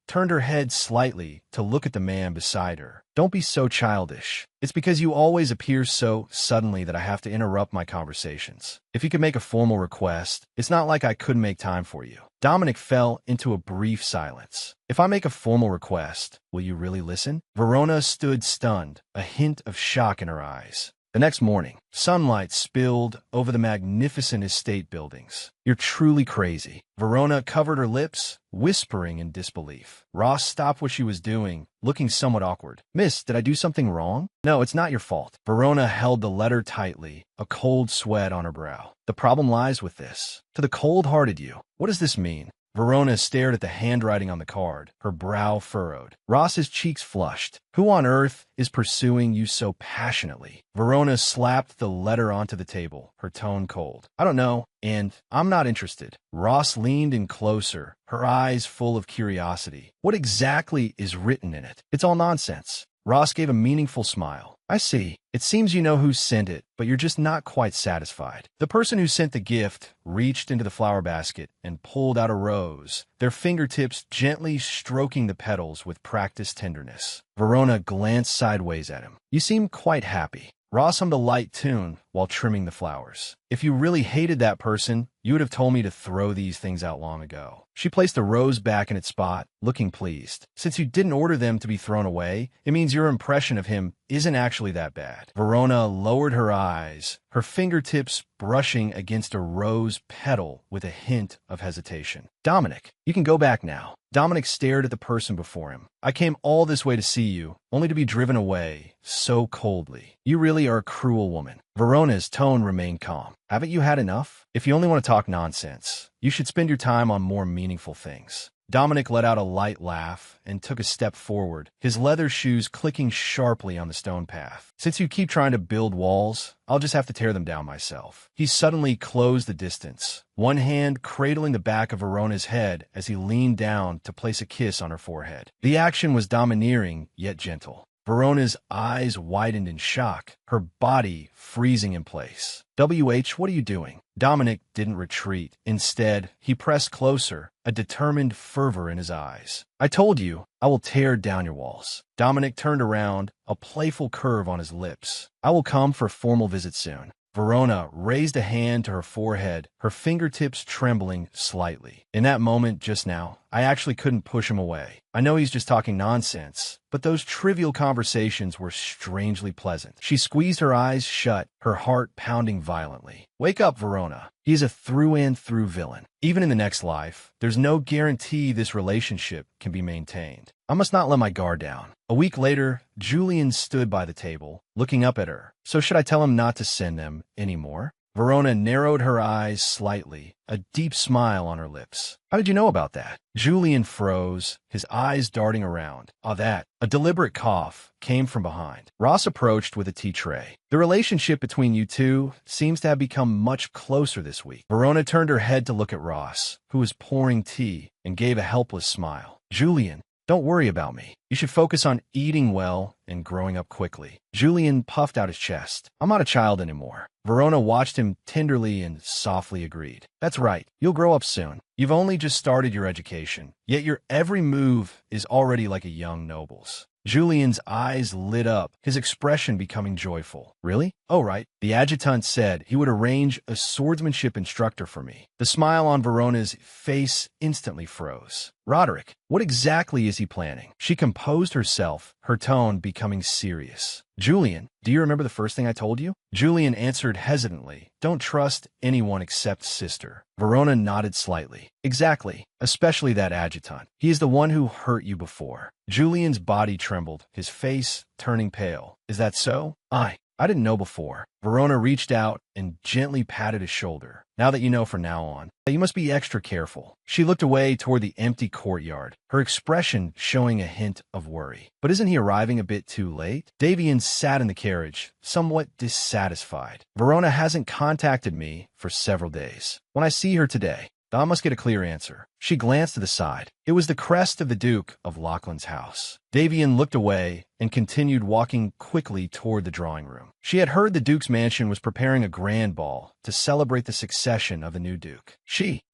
turned her head slightly to look at the man beside her. Don't be so childish. It's because you always appear so suddenly that I have to interrupt my conversations. If you could make a formal request, it's not like I couldn't make time for you. Dominic fell into a brief silence. If I make a formal request, will you really listen? Verona stood stunned, a hint of shock in her eyes. The next morning, sunlight spilled over the magnificent estate buildings. You're truly crazy. Verona covered her lips, whispering in disbelief. Ross stopped what she was doing, looking somewhat awkward. Miss, did I do something wrong? No, it's not your fault. Verona held the letter tightly, a cold sweat on her brow. The problem lies with this. To the cold-hearted you, what does this mean? Verona stared at the handwriting on the card, her brow furrowed. Ross's cheeks flushed. Who on earth is pursuing you so passionately? Verona slapped the letter onto the table, her tone cold. I don't know, and I'm not interested. Ross leaned in closer, her eyes full of curiosity. What exactly is written in it? It's all nonsense. Ross gave a meaningful smile. I see. It seems you know who sent it, but you're just not quite satisfied. The person who sent the gift reached into the flower basket and pulled out a rose, their fingertips gently stroking the petals with practiced tenderness. Verona glanced sideways at him. You seem quite happy. Ross hummed a light tune while trimming the flowers. If you really hated that person, you would have told me to throw these things out long ago. She placed the rose back in its spot, looking pleased. Since you didn't order them to be thrown away, it means your impression of him isn't actually that bad. Verona lowered her eyes, her fingertips brushing against a rose petal with a hint of hesitation. Dominic, you can go back now. Dominic stared at the person before him. I came all this way to see you, only to be driven away so coldly. You really are a cruel woman. Verona's tone remained calm. Haven't you had enough? If you only want to talk nonsense, you should spend your time on more meaningful things. Dominic let out a light laugh and took a step forward, his leather shoes clicking sharply on the stone path. Since you keep trying to build walls, I'll just have to tear them down myself. He suddenly closed the distance, one hand cradling the back of Verona's head as he leaned down to place a kiss on her forehead. The action was domineering yet gentle. Verona's eyes widened in shock, her body freezing in place. WH, what are you doing? Dominic didn't retreat. Instead, he pressed closer, a determined fervor in his eyes. I told you, I will tear down your walls. Dominic turned around, a playful curve on his lips. I will come for a formal visit soon. Verona raised a hand to her forehead, her fingertips trembling slightly. In that moment just now, I actually couldn't push him away. I know he's just talking nonsense, but those trivial conversations were strangely pleasant. She squeezed her eyes shut, her heart pounding violently. Wake up, Verona. He is a through-and-through villain. Even in the next life, there's no guarantee this relationship can be maintained. I must not let my guard down. A week later, Julian stood by the table, looking up at her. So should I tell him not to send them anymore? Verona narrowed her eyes slightly, a deep smile on her lips. How did you know about that? Julian froze, his eyes darting around. That. A deliberate cough came from behind. Ross approached with a tea tray. The relationship between you two seems to have become much closer this week. Verona turned her head to look at Ross, who was pouring tea, and gave a helpless smile. Julian, don't worry about me. You should focus on eating well and growing up quickly. Julian puffed out his chest. I'm not a child anymore. Verona watched him tenderly and softly agreed. That's right. You'll grow up soon. You've only just started your education, yet your every move is already like a young noble's. Julian's eyes lit up, his expression becoming joyful. Really? Oh, right. The adjutant said he would arrange a swordsmanship instructor for me. The smile on Verona's face instantly froze. Roderick, what exactly is he planning? She composed herself, her tone becoming serious. Julian, do you remember the first thing I told you? Julian answered hesitantly. Don't trust anyone except sister. Verona nodded slightly. Exactly, especially that adjutant. He is the one who hurt you before. Julian's body trembled, his face turning pale. Is that so? I didn't know before. Verona reached out and gently patted his shoulder. Now that you know from now on, you must be extra careful. She looked away toward the empty courtyard, her expression showing a hint of worry. But isn't he arriving a bit too late? Davian sat in the carriage, somewhat dissatisfied. Verona hasn't contacted me for several days. When I see her today, I must get a clear answer. She glanced to the side. It was the crest of the Duke of Lachlan's house. Davian looked away and continued walking quickly toward the drawing room. She had heard the Duke's mansion was preparing a grand ball to celebrate the succession of the new Duke.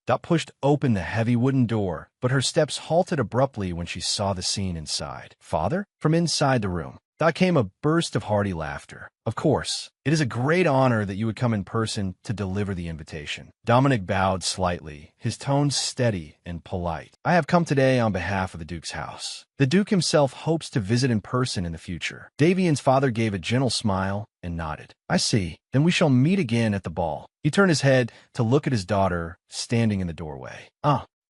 Dot pushed open the heavy wooden door, but her steps halted abruptly when she saw the scene inside. Father? From inside the room, Dot came a burst of hearty laughter. Of course, it is a great honor that you would come in person to deliver the invitation. Dominic bowed slightly, his tone steady and polite. I have come today on behalf of the Duke's house. The Duke himself hopes to visit in person in the future. Davian's father gave a gentle smile and nodded. I see. Then we shall meet again at the ball. He turned his head to look at his daughter standing in the doorway.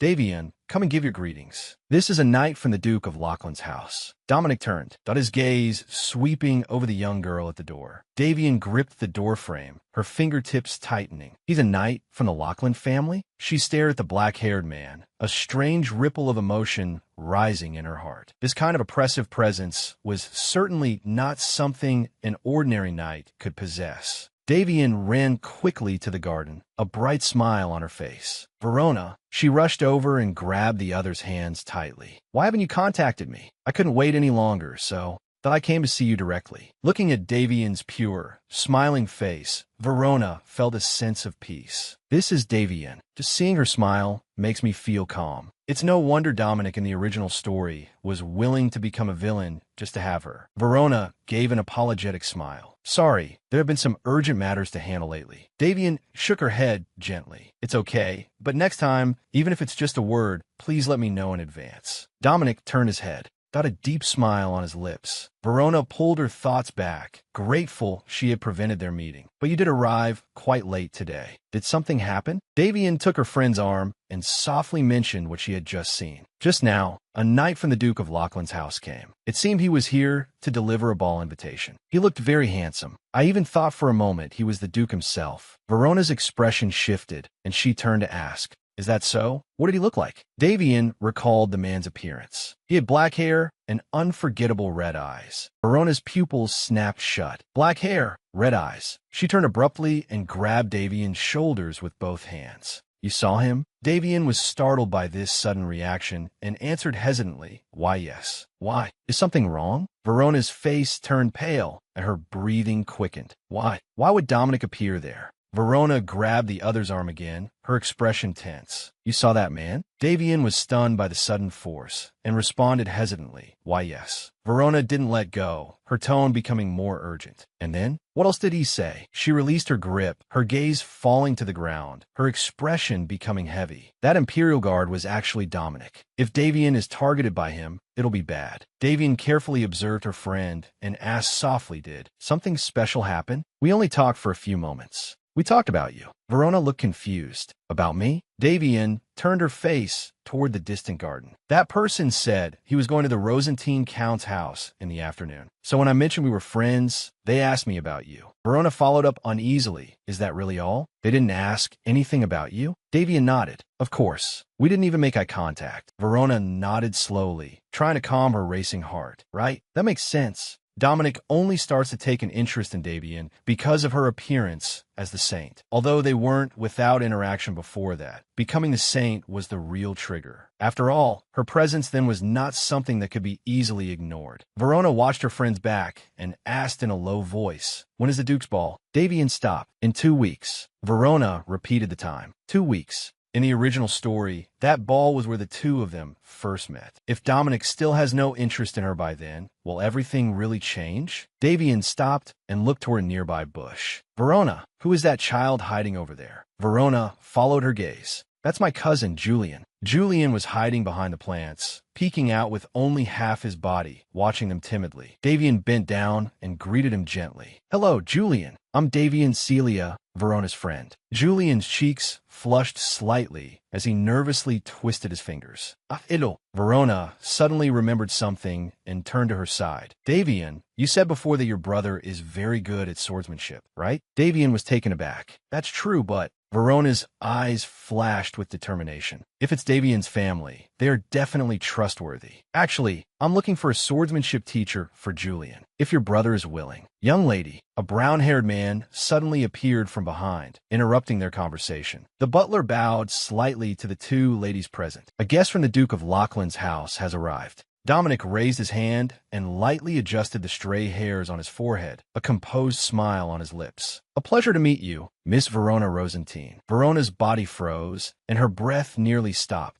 Davian, come and give your greetings. This is a knight from the Duke of Lachlan's house. Dominic turned, his gaze sweeping over the young girl at the door. Davian gripped the doorframe, her fingertips tightening. He's a knight from the Lachlan family? She stared at the black-haired man, a strange ripple of emotion rising in her heart. This kind of oppressive presence was certainly not something an ordinary knight could possess. Davian ran quickly to the garden, a bright smile on her face. Verona, she rushed over and grabbed the other's hands tightly. Why haven't you contacted me? I couldn't wait any longer, so that I came to see you directly. Looking at Davian's pure, smiling face, Verona felt a sense of peace. This is Davian. Just seeing her smile makes me feel calm. It's no wonder Dominic in the original story was willing to become a villain just to have her. Verona gave an apologetic smile. Sorry, there have been some urgent matters to handle lately. Davian shook her head gently. It's okay, but next time, even if it's just a word, please let me know in advance. Dominic turned his head, got a deep smile on his lips. Verona pulled her thoughts back, grateful she had prevented their meeting. But you did arrive quite late today. Did something happen? Davian took her friend's arm and softly mentioned what she had just seen. Just now, a knight from the Duke of Lachlan's house came. It seemed he was here to deliver a ball invitation. He looked very handsome. I even thought for a moment he was the Duke himself. Verona's expression shifted, and she turned to ask, is that so? What did he look like? Davian recalled the man's appearance. He had black hair and unforgettable red eyes. Verona's pupils snapped shut. Black hair, red eyes. She turned abruptly and grabbed Davian's shoulders with both hands. You saw him? Davian was startled by this sudden reaction and answered hesitantly, why yes. Why? Is something wrong? Verona's face turned pale and her breathing quickened. Why? Why would Dominic appear there? Verona grabbed the other's arm again, her expression tense. You saw that man? Davian was stunned by the sudden force and responded hesitantly, why yes. Verona didn't let go, her tone becoming more urgent. And then? What else did he say? She released her grip, her gaze falling to the ground, her expression becoming heavy. That Imperial Guard was actually Dominic. If Davian is targeted by him, it'll be bad. Davian carefully observed her friend and asked softly, did something special happen? We only talked for a few moments. We talked about you. Verona looked confused. About me? Davian turned her face toward the distant garden. That person said he was going to the Rosentine Count's house in the afternoon. So when I mentioned we were friends, they asked me about you. Verona followed up uneasily. Is that really all? They didn't ask anything about you? Davian nodded. Of course. We didn't even make eye contact. Verona nodded slowly, trying to calm her racing heart. Right? That makes sense. Dominic only starts to take an interest in Davian because of her appearance as the saint. Although they weren't without interaction before that, becoming the saint was the real trigger. After all, her presence then was not something that could be easily ignored. Verona watched her friends back and asked in a low voice, "When is the Duke's ball?" Davian stopped. "In 2 weeks." Verona repeated the time. 2 weeks. In the original story, that ball was where the two of them first met. If Dominic still has no interest in her by then, will everything really change? Davian stopped and looked toward a nearby bush. "Verona, who is that child hiding over there?" Verona followed her gaze. "That's my cousin, Julian." Julian was hiding behind the plants, peeking out with only half his body, watching them timidly. Davian bent down and greeted him gently. "Hello, Julian. I'm Davian Celia, Verona's friend." Julian's cheeks flushed slightly as he nervously twisted his fingers. Hello. Verona suddenly remembered something and turned to her side. "Davian, you said before that your brother is very good at swordsmanship, right?" Davian was taken aback. "That's true, but..." Verona's eyes flashed with determination. "If it's Davian's family, they are definitely trustworthy. Actually, I'm looking for a swordsmanship teacher for Julian, if your brother is willing." "Young lady," a brown-haired man suddenly appeared from behind, interrupting their conversation. The butler bowed slightly to the two ladies present. "A guest from the Duke of Lachlan's house has arrived." Dominic raised his hand and lightly adjusted the stray hairs on his forehead, a composed smile on his lips. "A pleasure to meet you, Miss Verona Rosentine." Verona's body froze, and her breath nearly stopped.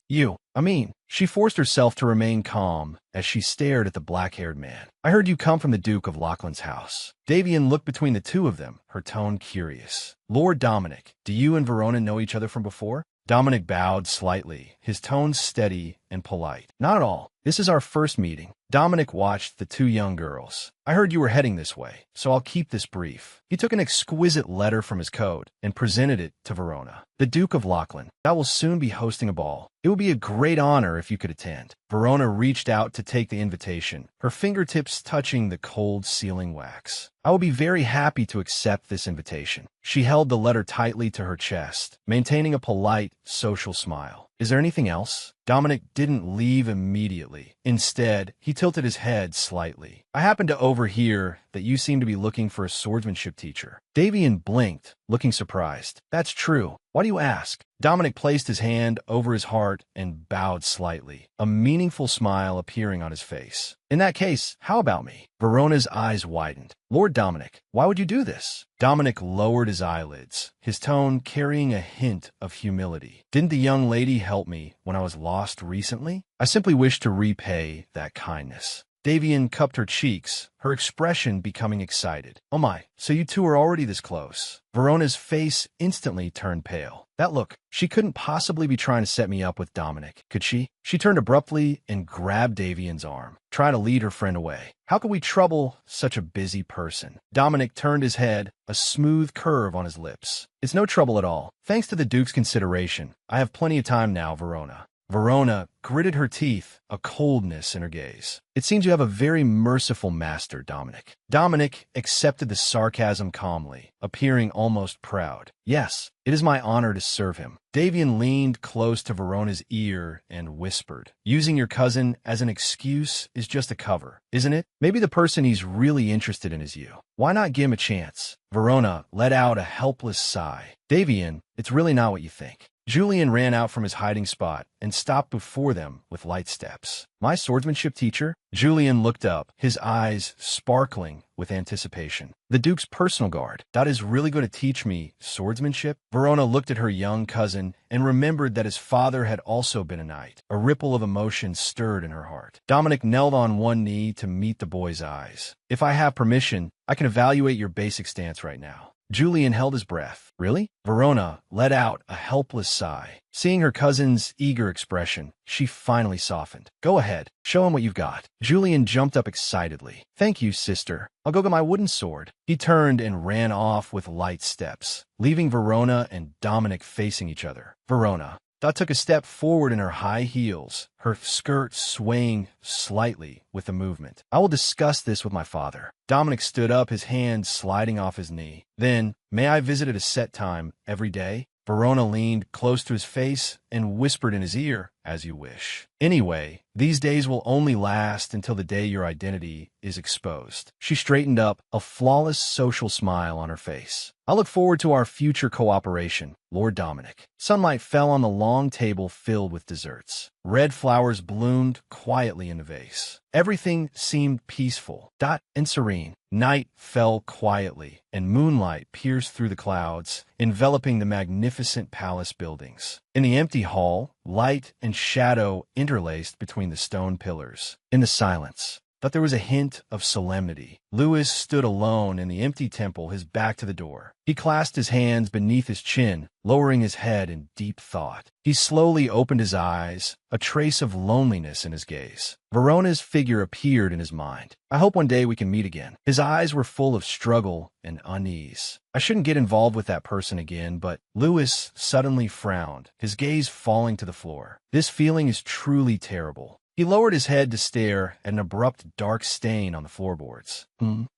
She forced herself to remain calm as she stared at the black-haired man. "I heard you come from the Duke of Lachlan's house." Davian looked between the two of them, her tone curious. "Lord Dominic, do you and Verona know each other from before?" Dominic bowed slightly, his tone steady and polite. "Not at all. This is our first meeting." Dominic watched the two young girls. "I heard you were heading this way, so I'll keep this brief." He took an exquisite letter from his coat and presented it to Verona. "The Duke of Lachlan. I will soon be hosting a ball. It would be a great honor if you could attend." Verona reached out to take the invitation, her fingertips touching the cold sealing wax. "I will be very happy to accept this invitation." She held the letter tightly to her chest, maintaining a polite, social smile. "Is there anything else?" Dominic didn't leave immediately. Instead, he tilted his head slightly. "I happened to overhear that you seem to be looking for a swordsmanship teacher." Davian blinked, looking surprised. "That's true. Why do you ask?" Dominic placed his hand over his heart and bowed slightly, a meaningful smile appearing on his face. "In that case, how about me?" Verona's eyes widened. "Lord Dominic, why would you do this?" Dominic lowered his eyelids, his tone carrying a hint of humility. "Didn't the young lady help me when I was lost recently? I simply wish to repay that kindness." Davian cupped her cheeks, her expression becoming excited. "Oh my, so you two are already this close." Verona's face instantly turned pale. That look, she couldn't possibly be trying to set me up with Dominic, could she? She turned abruptly and grabbed Davian's arm, trying to lead her friend away. "How could we trouble such a busy person?" Dominic turned his head, a smooth curve on his lips. "It's no trouble at all. Thanks to the Duke's consideration, I have plenty of time now, Verona." Verona gritted her teeth, a coldness in her gaze. "It seems you have a very merciful master, Dominic." Dominic accepted the sarcasm calmly, appearing almost proud. "Yes, it is my honor to serve him." Davian leaned close to Verona's ear and whispered, "Using your cousin as an excuse is just a cover, isn't it? Maybe the person he's really interested in is you. Why not give him a chance?" Verona let out a helpless sigh. "Davian, it's really not what you think." Julian ran out from his hiding spot and stopped before them with light steps. "My swordsmanship teacher?" Julian looked up, his eyes sparkling with anticipation. "The Duke's personal guard. That is really going to teach me swordsmanship?" Verona looked at her young cousin and remembered that his father had also been a knight. A ripple of emotion stirred in her heart. Dominic knelt on one knee to meet the boy's eyes. "If I have permission, I can evaluate your basic stance right now." Julian held his breath. Really? Verona let out a helpless sigh. Seeing her cousin's eager expression, she finally softened. Go ahead, show him what you've got. Julian jumped up excitedly. Thank you, sister. I'll go get my wooden sword. He turned and ran off with light steps, leaving Verona and Dominic facing each other. Verona took a step forward in her high heels, her skirt swaying slightly with the movement. I will discuss this with my father. Dominic stood up, his hand sliding off his knee. Then, may I visit at a set time every day? Verona leaned close to his face and whispered in his ear, as you wish. Anyway, these days will only last until the day your identity is exposed. She straightened up, a flawless social smile on her face. I look forward to our future cooperation, Lord Dominic. Sunlight fell on the long table filled with desserts. Red flowers bloomed quietly in a vase. Everything seemed peaceful, and serene. Night fell quietly, and moonlight pierced through the clouds, enveloping the magnificent palace buildings. In the empty hall, light and shadow interlaced between the stone pillars. In the silence, but there was a hint of solemnity. Louis stood alone in the empty temple, his back to the door. He clasped his hands beneath his chin, lowering his head in deep thought. He slowly opened his eyes, a trace of loneliness in his gaze. Verona's figure appeared in his mind. I hope one day we can meet again. His eyes were full of struggle and unease. I shouldn't get involved with that person again, but Louis suddenly frowned, his gaze falling to the floor. This feeling is truly terrible. He lowered his head to stare at an abrupt dark stain on the floorboards.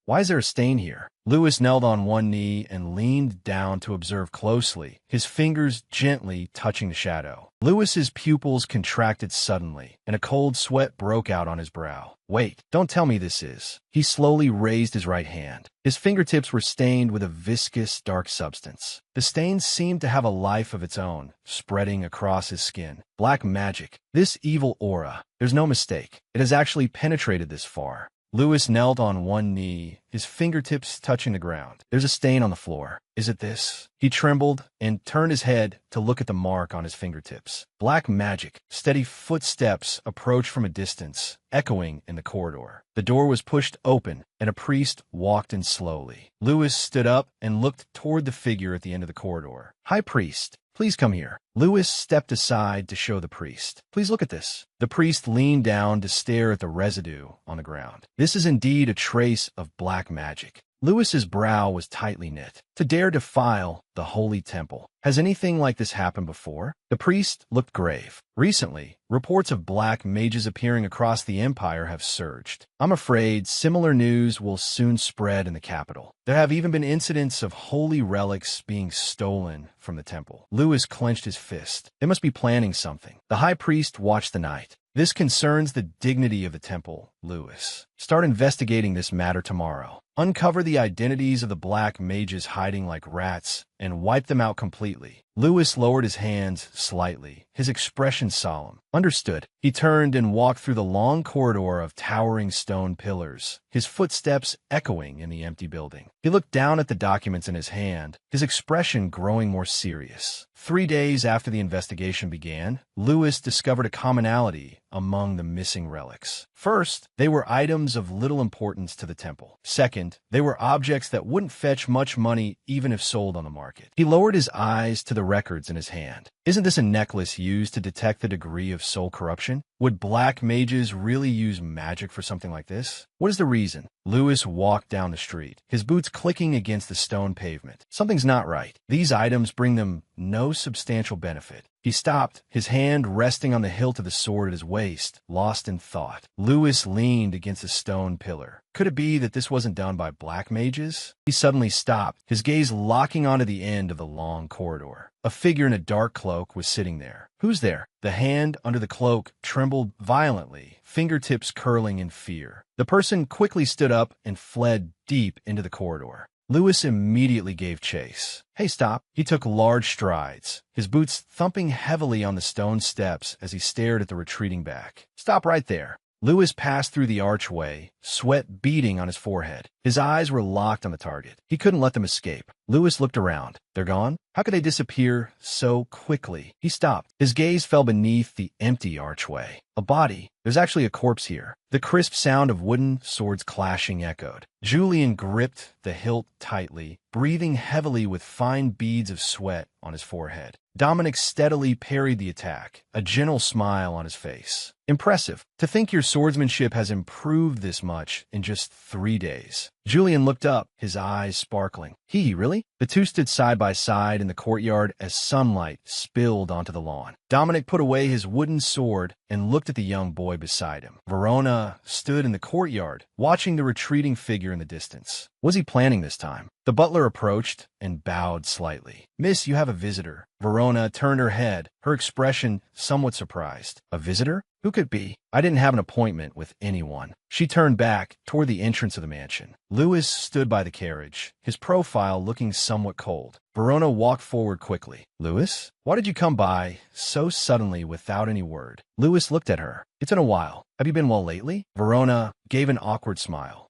Why is there a stain here? Louis knelt on one knee and leaned down to observe closely, his fingers gently touching the shadow. Louis's pupils contracted suddenly, and a cold sweat broke out on his brow. Wait, don't tell me this is. He slowly raised his right hand. His fingertips were stained with a viscous, dark substance. The stain seemed to have a life of its own, spreading across his skin. Black magic. This evil aura. There's no mistake. It has actually penetrated this far. Louis knelt on one knee, his fingertips touching the ground. There's a stain on the floor. Is it this? He trembled and turned his head to look at the mark on his fingertips. Black magic. Steady footsteps approached from a distance, echoing in the corridor. The door was pushed open, and a priest walked in slowly. Louis stood up and looked toward the figure at the end of the corridor. High priest, please come here. Louis stepped aside to show the priest. Please look at this. The priest leaned down to stare at the residue on the ground. This is indeed a trace of black magic. Louis's brow was tightly knit. To dare defile the holy temple. Has anything like this happened before? The priest looked grave. Recently, reports of black mages appearing across the empire have surged. I'm afraid similar news will soon spread in the capital. There have even been incidents of holy relics being stolen from the temple. Louis clenched his fist. They must be planning something. The high priest watched the night. This concerns the dignity of the temple, Louis. Start investigating this matter tomorrow. Uncover the identities of the black mages hiding like rats and wipe them out completely. Louis lowered his hands slightly, his expression solemn. Understood. He turned and walked through the long corridor of towering stone pillars, his footsteps echoing in the empty building. He looked down at the documents in his hand, his expression growing more serious. 3 days after the investigation began, Louis discovered a commonality among the missing relics. First, they were items of little importance to the temple. Second, they were objects that wouldn't fetch much money even if sold on the market. He lowered his eyes to the records in his hand. Isn't this a necklace used to detect the degree of soul corruption? Would black mages really use magic for something like this? What is the reason? Louis walked down the street, his boots clicking against the stone pavement. Something's not right. These items bring them no substantial benefit. He stopped, his hand resting on the hilt of the sword at his waist, lost in thought. Louis leaned against a stone pillar. Could it be that this wasn't done by black mages? He suddenly stopped, his gaze locking onto the end of the long corridor. A figure in a dark cloak was sitting there. Who's there? The hand under the cloak trembled violently, fingertips curling in fear. The person quickly stood up and fled deep into the corridor. Louis immediately gave chase. Hey, stop. He took large strides, his boots thumping heavily on the stone steps as he stared at the retreating back. Stop right there. Louis passed through the archway, sweat beading on his forehead. His eyes were locked on the target. He couldn't let them escape. Louis looked around. They're gone? How could they disappear so quickly? He stopped. His gaze fell beneath the empty archway. A body. There's actually a corpse here. The crisp sound of wooden swords clashing echoed. Julian gripped the hilt tightly, breathing heavily with fine beads of sweat on his forehead. Dominic steadily parried the attack, a gentle smile on his face. Impressive. To think your swordsmanship has improved this much in just 3 days. Julian looked up, his eyes sparkling. Really? The two stood side by side in the courtyard as sunlight spilled onto the lawn. Dominic put away his wooden sword and looked at the young boy beside him. Verona stood in the courtyard, watching the retreating figure in the distance. Was he planning this time? The butler approached and bowed slightly. "Miss, you have a visitor." Verona turned her head, her expression somewhat surprised. "A visitor? Who could it be? I didn't have an appointment with anyone." She turned back toward the entrance of the mansion. Louis stood by the carriage, his profile looking somewhat cold. Verona walked forward quickly. "Louis, why did you come by so suddenly without any word?" Louis looked at her. "It's been a while. Have you been well lately?" Verona gave an awkward smile.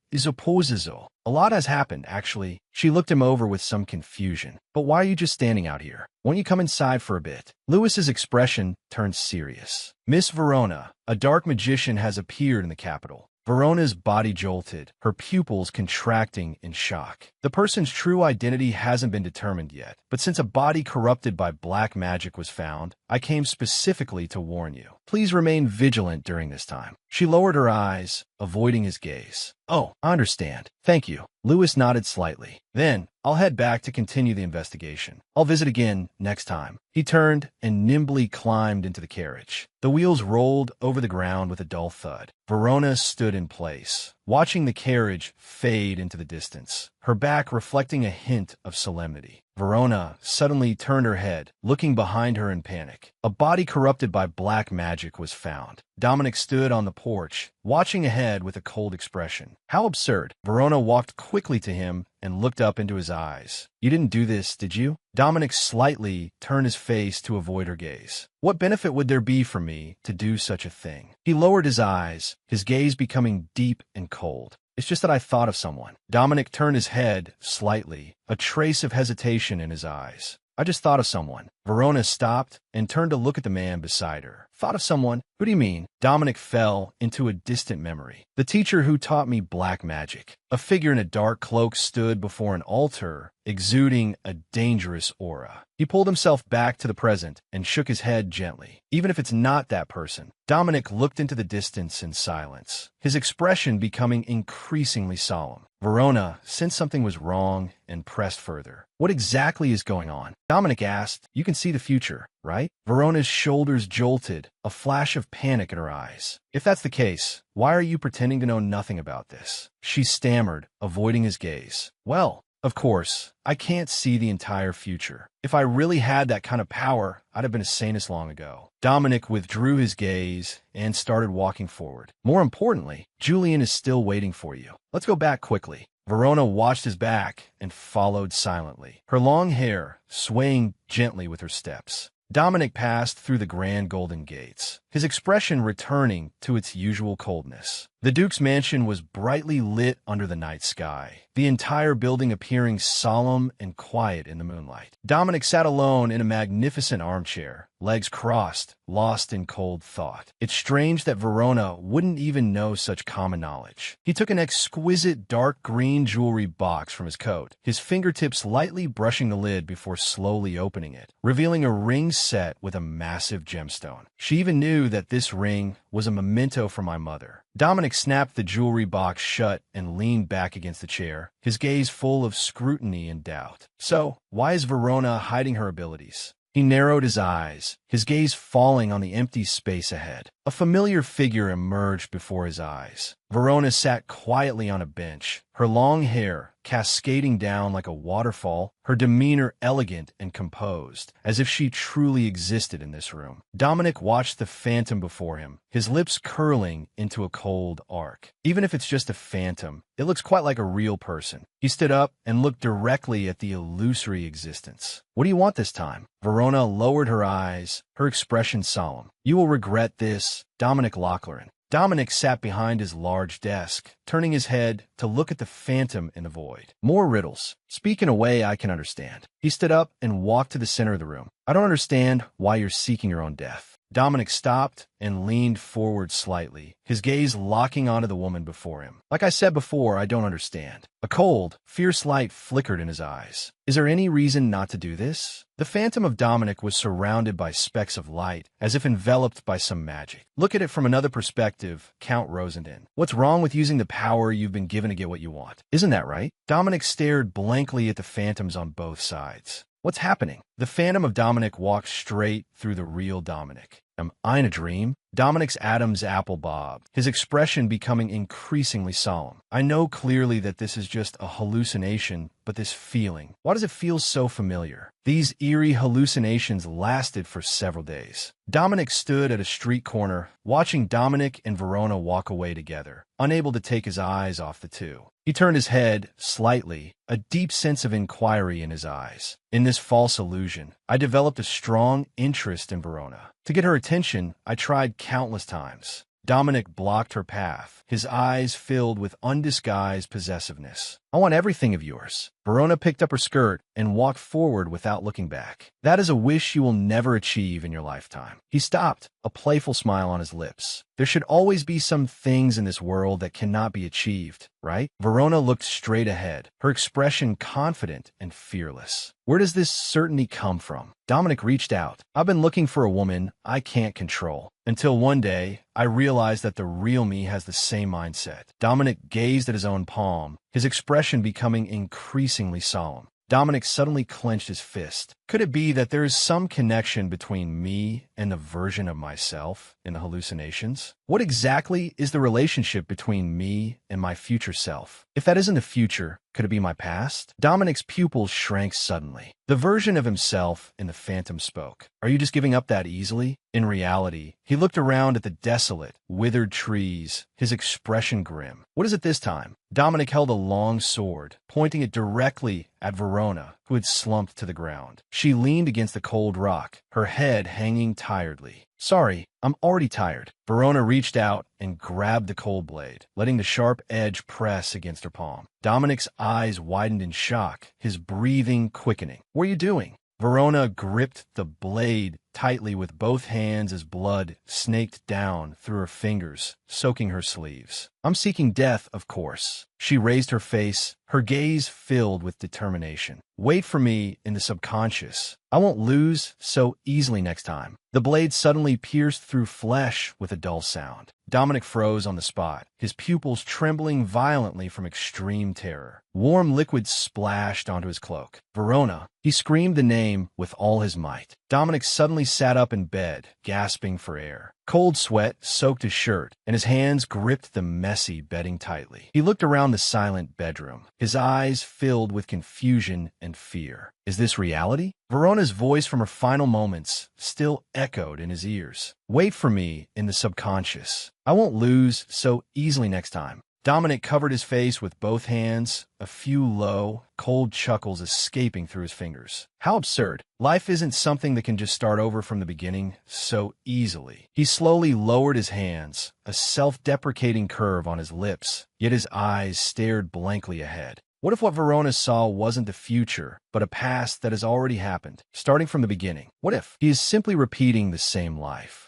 Is opposizo. A lot has happened, actually." She looked him over with some confusion. "But why are you just standing out here? Won't you come inside for a bit?" Louis's expression turned serious. "Miss Verona, a dark magician has appeared in the capital." Verona's body jolted, her pupils contracting in shock. The person's true identity hasn't been determined yet, but since a body corrupted by black magic was found, I came specifically to warn you. Please remain vigilant during this time. She lowered her eyes, avoiding his gaze. "Oh, I understand. Thank you." Louis nodded slightly. "Then, I'll head back to continue the investigation. I'll visit again next time." He turned and nimbly climbed into the carriage. The wheels rolled over the ground with a dull thud. Verona stood in place, watching the carriage fade into the distance, her back reflecting a hint of solemnity. Verona suddenly turned her head, looking behind her in panic. A body corrupted by black magic was found. Dominic stood on the porch, watching ahead with a cold expression. "How absurd." Verona walked quickly to him and looked up into his eyes. "You didn't do this, did you?" Dominic slightly turned his face to avoid her gaze. "What benefit would there be for me to do such a thing?" He lowered his eyes, his gaze becoming deep and cold. "It's just that I thought of someone." Dominic turned his head slightly, a trace of hesitation in his eyes. "I just thought of someone." Verona stopped and turned to look at the man beside her. "Thought of someone? Who do you mean?" Dominic fell into a distant memory. "The teacher who taught me black magic." A figure in a dark cloak stood before an altar, exuding a dangerous aura. He pulled himself back to the present and shook his head gently. "Even if it's not that person." Dominic looked into the distance in silence, his expression becoming increasingly solemn. Verona sensed something was wrong and pressed further. "What exactly is going on?" Dominic asked. "You can see the future, right?" Verona's shoulders jolted, a flash of panic in her eyes. "If that's the case, why are you pretending to know nothing about this?" She stammered, avoiding his gaze. "Well, of course, I can't see the entire future. If I really had that kind of power, I'd have been a sanist long ago." Dominic withdrew his gaze and started walking forward. "More importantly, Julian is still waiting for you. Let's go back quickly." Verona watched his back and followed silently, her long hair swaying gently with her steps. Dominic passed through the grand golden gates, his expression returning to its usual coldness. The Duke's mansion was brightly lit under the night sky, the entire building appearing solemn and quiet in the moonlight. Dominic sat alone in a magnificent armchair, legs crossed, lost in cold thought. It's strange that Verona wouldn't even know such common knowledge. He took an exquisite dark green jewelry box from his coat, his fingertips lightly brushing the lid before slowly opening it, revealing a ring set with a massive gemstone. "She even knew that this ring was a memento from my mother." Dominic snapped the jewelry box shut and leaned back against the chair, his gaze full of scrutiny and doubt. "So, why is Verona hiding her abilities?" He narrowed his eyes, his gaze falling on the empty space ahead. A familiar figure emerged before his eyes. Verona sat quietly on a bench, her long hair cascading down like a waterfall, her demeanor elegant and composed, as if she truly existed in this room. Dominic watched the phantom before him, his lips curling into a cold arc. Even if it's just a phantom, it looks quite like a real person. He stood up and looked directly at the illusory existence. "What do you want this time?" Verona lowered her eyes, her expression solemn. "You will regret this, Dominic Lochlerin." Dominic sat behind his large desk, turning his head to look at the phantom in the void. More riddles. Speak in a way I can understand. He stood up and walked to the center of the room. I don't understand why you're seeking your own death. Dominic stopped and leaned forward slightly, his gaze locking onto the woman before him. Like I said before, I don't understand. A cold, fierce light flickered in his eyes. Is there any reason not to do this? The phantom of Dominic was surrounded by specks of light, as if enveloped by some magic. Look at it from another perspective, Count Rosenden. What's wrong with using the power you've been given to get what you want? Isn't that right? Dominic stared blankly at the phantoms on both sides. What's happening? The phantom of Dominic walked straight through the real Dominic. Am I in a dream? Dominic's Adam's apple bobbed, his expression becoming increasingly solemn. I know clearly that this is just a hallucination, but this feeling, why does it feel so familiar? These eerie hallucinations lasted for several days. Dominic stood at a street corner, watching Dominic and Verona walk away together, unable to take his eyes off the two. He turned his head slightly, a deep sense of inquiry in his eyes. In this false illusion, I developed a strong interest in Verona. To get her attention, I tried countless times. Dominic blocked her path, his eyes filled with undisguised possessiveness. I want everything of yours. Verona picked up her skirt and walked forward without looking back. That is a wish you will never achieve in your lifetime. He stopped, a playful smile on his lips. There should always be some things in this world that cannot be achieved, right? Verona looked straight ahead, her expression confident and fearless. Where does this certainty come from? Dominic reached out. I've been looking for a woman I can't control. Until one day, I realized that the real me has the same mindset. Dominic gazed at his own palm, his expression becoming increasingly solemn. Dominic suddenly clenched his fist. Could it be that there is some connection between me and the version of myself in the hallucinations? What exactly is the relationship between me and my future self? If that isn't the future, could it be my past? Dominic's pupils shrank suddenly. The version of himself in the phantom spoke. Are you just giving up that easily? In reality, he looked around at the desolate, withered trees, his expression grim. What is it this time? Dominic held a long sword, pointing it directly at Verona, who had slumped to the ground. She leaned against the cold rock, her head hanging tiredly. Sorry, I'm already tired. Verona reached out and grabbed the cold blade, letting the sharp edge press against her palm. Dominic's eyes widened in shock, his breathing quickening. What are you doing? Verona gripped the blade tightly with both hands as blood snaked down through her fingers, soaking her sleeves. I'm seeking death, of course. She raised her face, her gaze filled with determination. Wait for me in the subconscious. I won't lose so easily next time. The blade suddenly pierced through flesh with a dull sound. Dominic froze on the spot, his pupils trembling violently from extreme terror. Warm liquid splashed onto his cloak. Verona! He screamed the name with all his might. Dominic suddenly sat up in bed, gasping for air. Cold sweat soaked his shirt, and his hands gripped the messy bedding tightly. He looked around the silent bedroom, his eyes filled with confusion and fear. Is this reality? Verona's voice from her final moments still echoed in his ears. Wait for me in the subconscious. I won't lose so easily next time. Dominic covered his face with both hands, a few low, cold chuckles escaping through his fingers. How absurd. Life isn't something that can just start over from the beginning so easily. He slowly lowered his hands, a self-deprecating curve on his lips, yet his eyes stared blankly ahead. What if what Verona saw wasn't the future, but a past that has already happened, starting from the beginning? What if he is simply repeating the same life?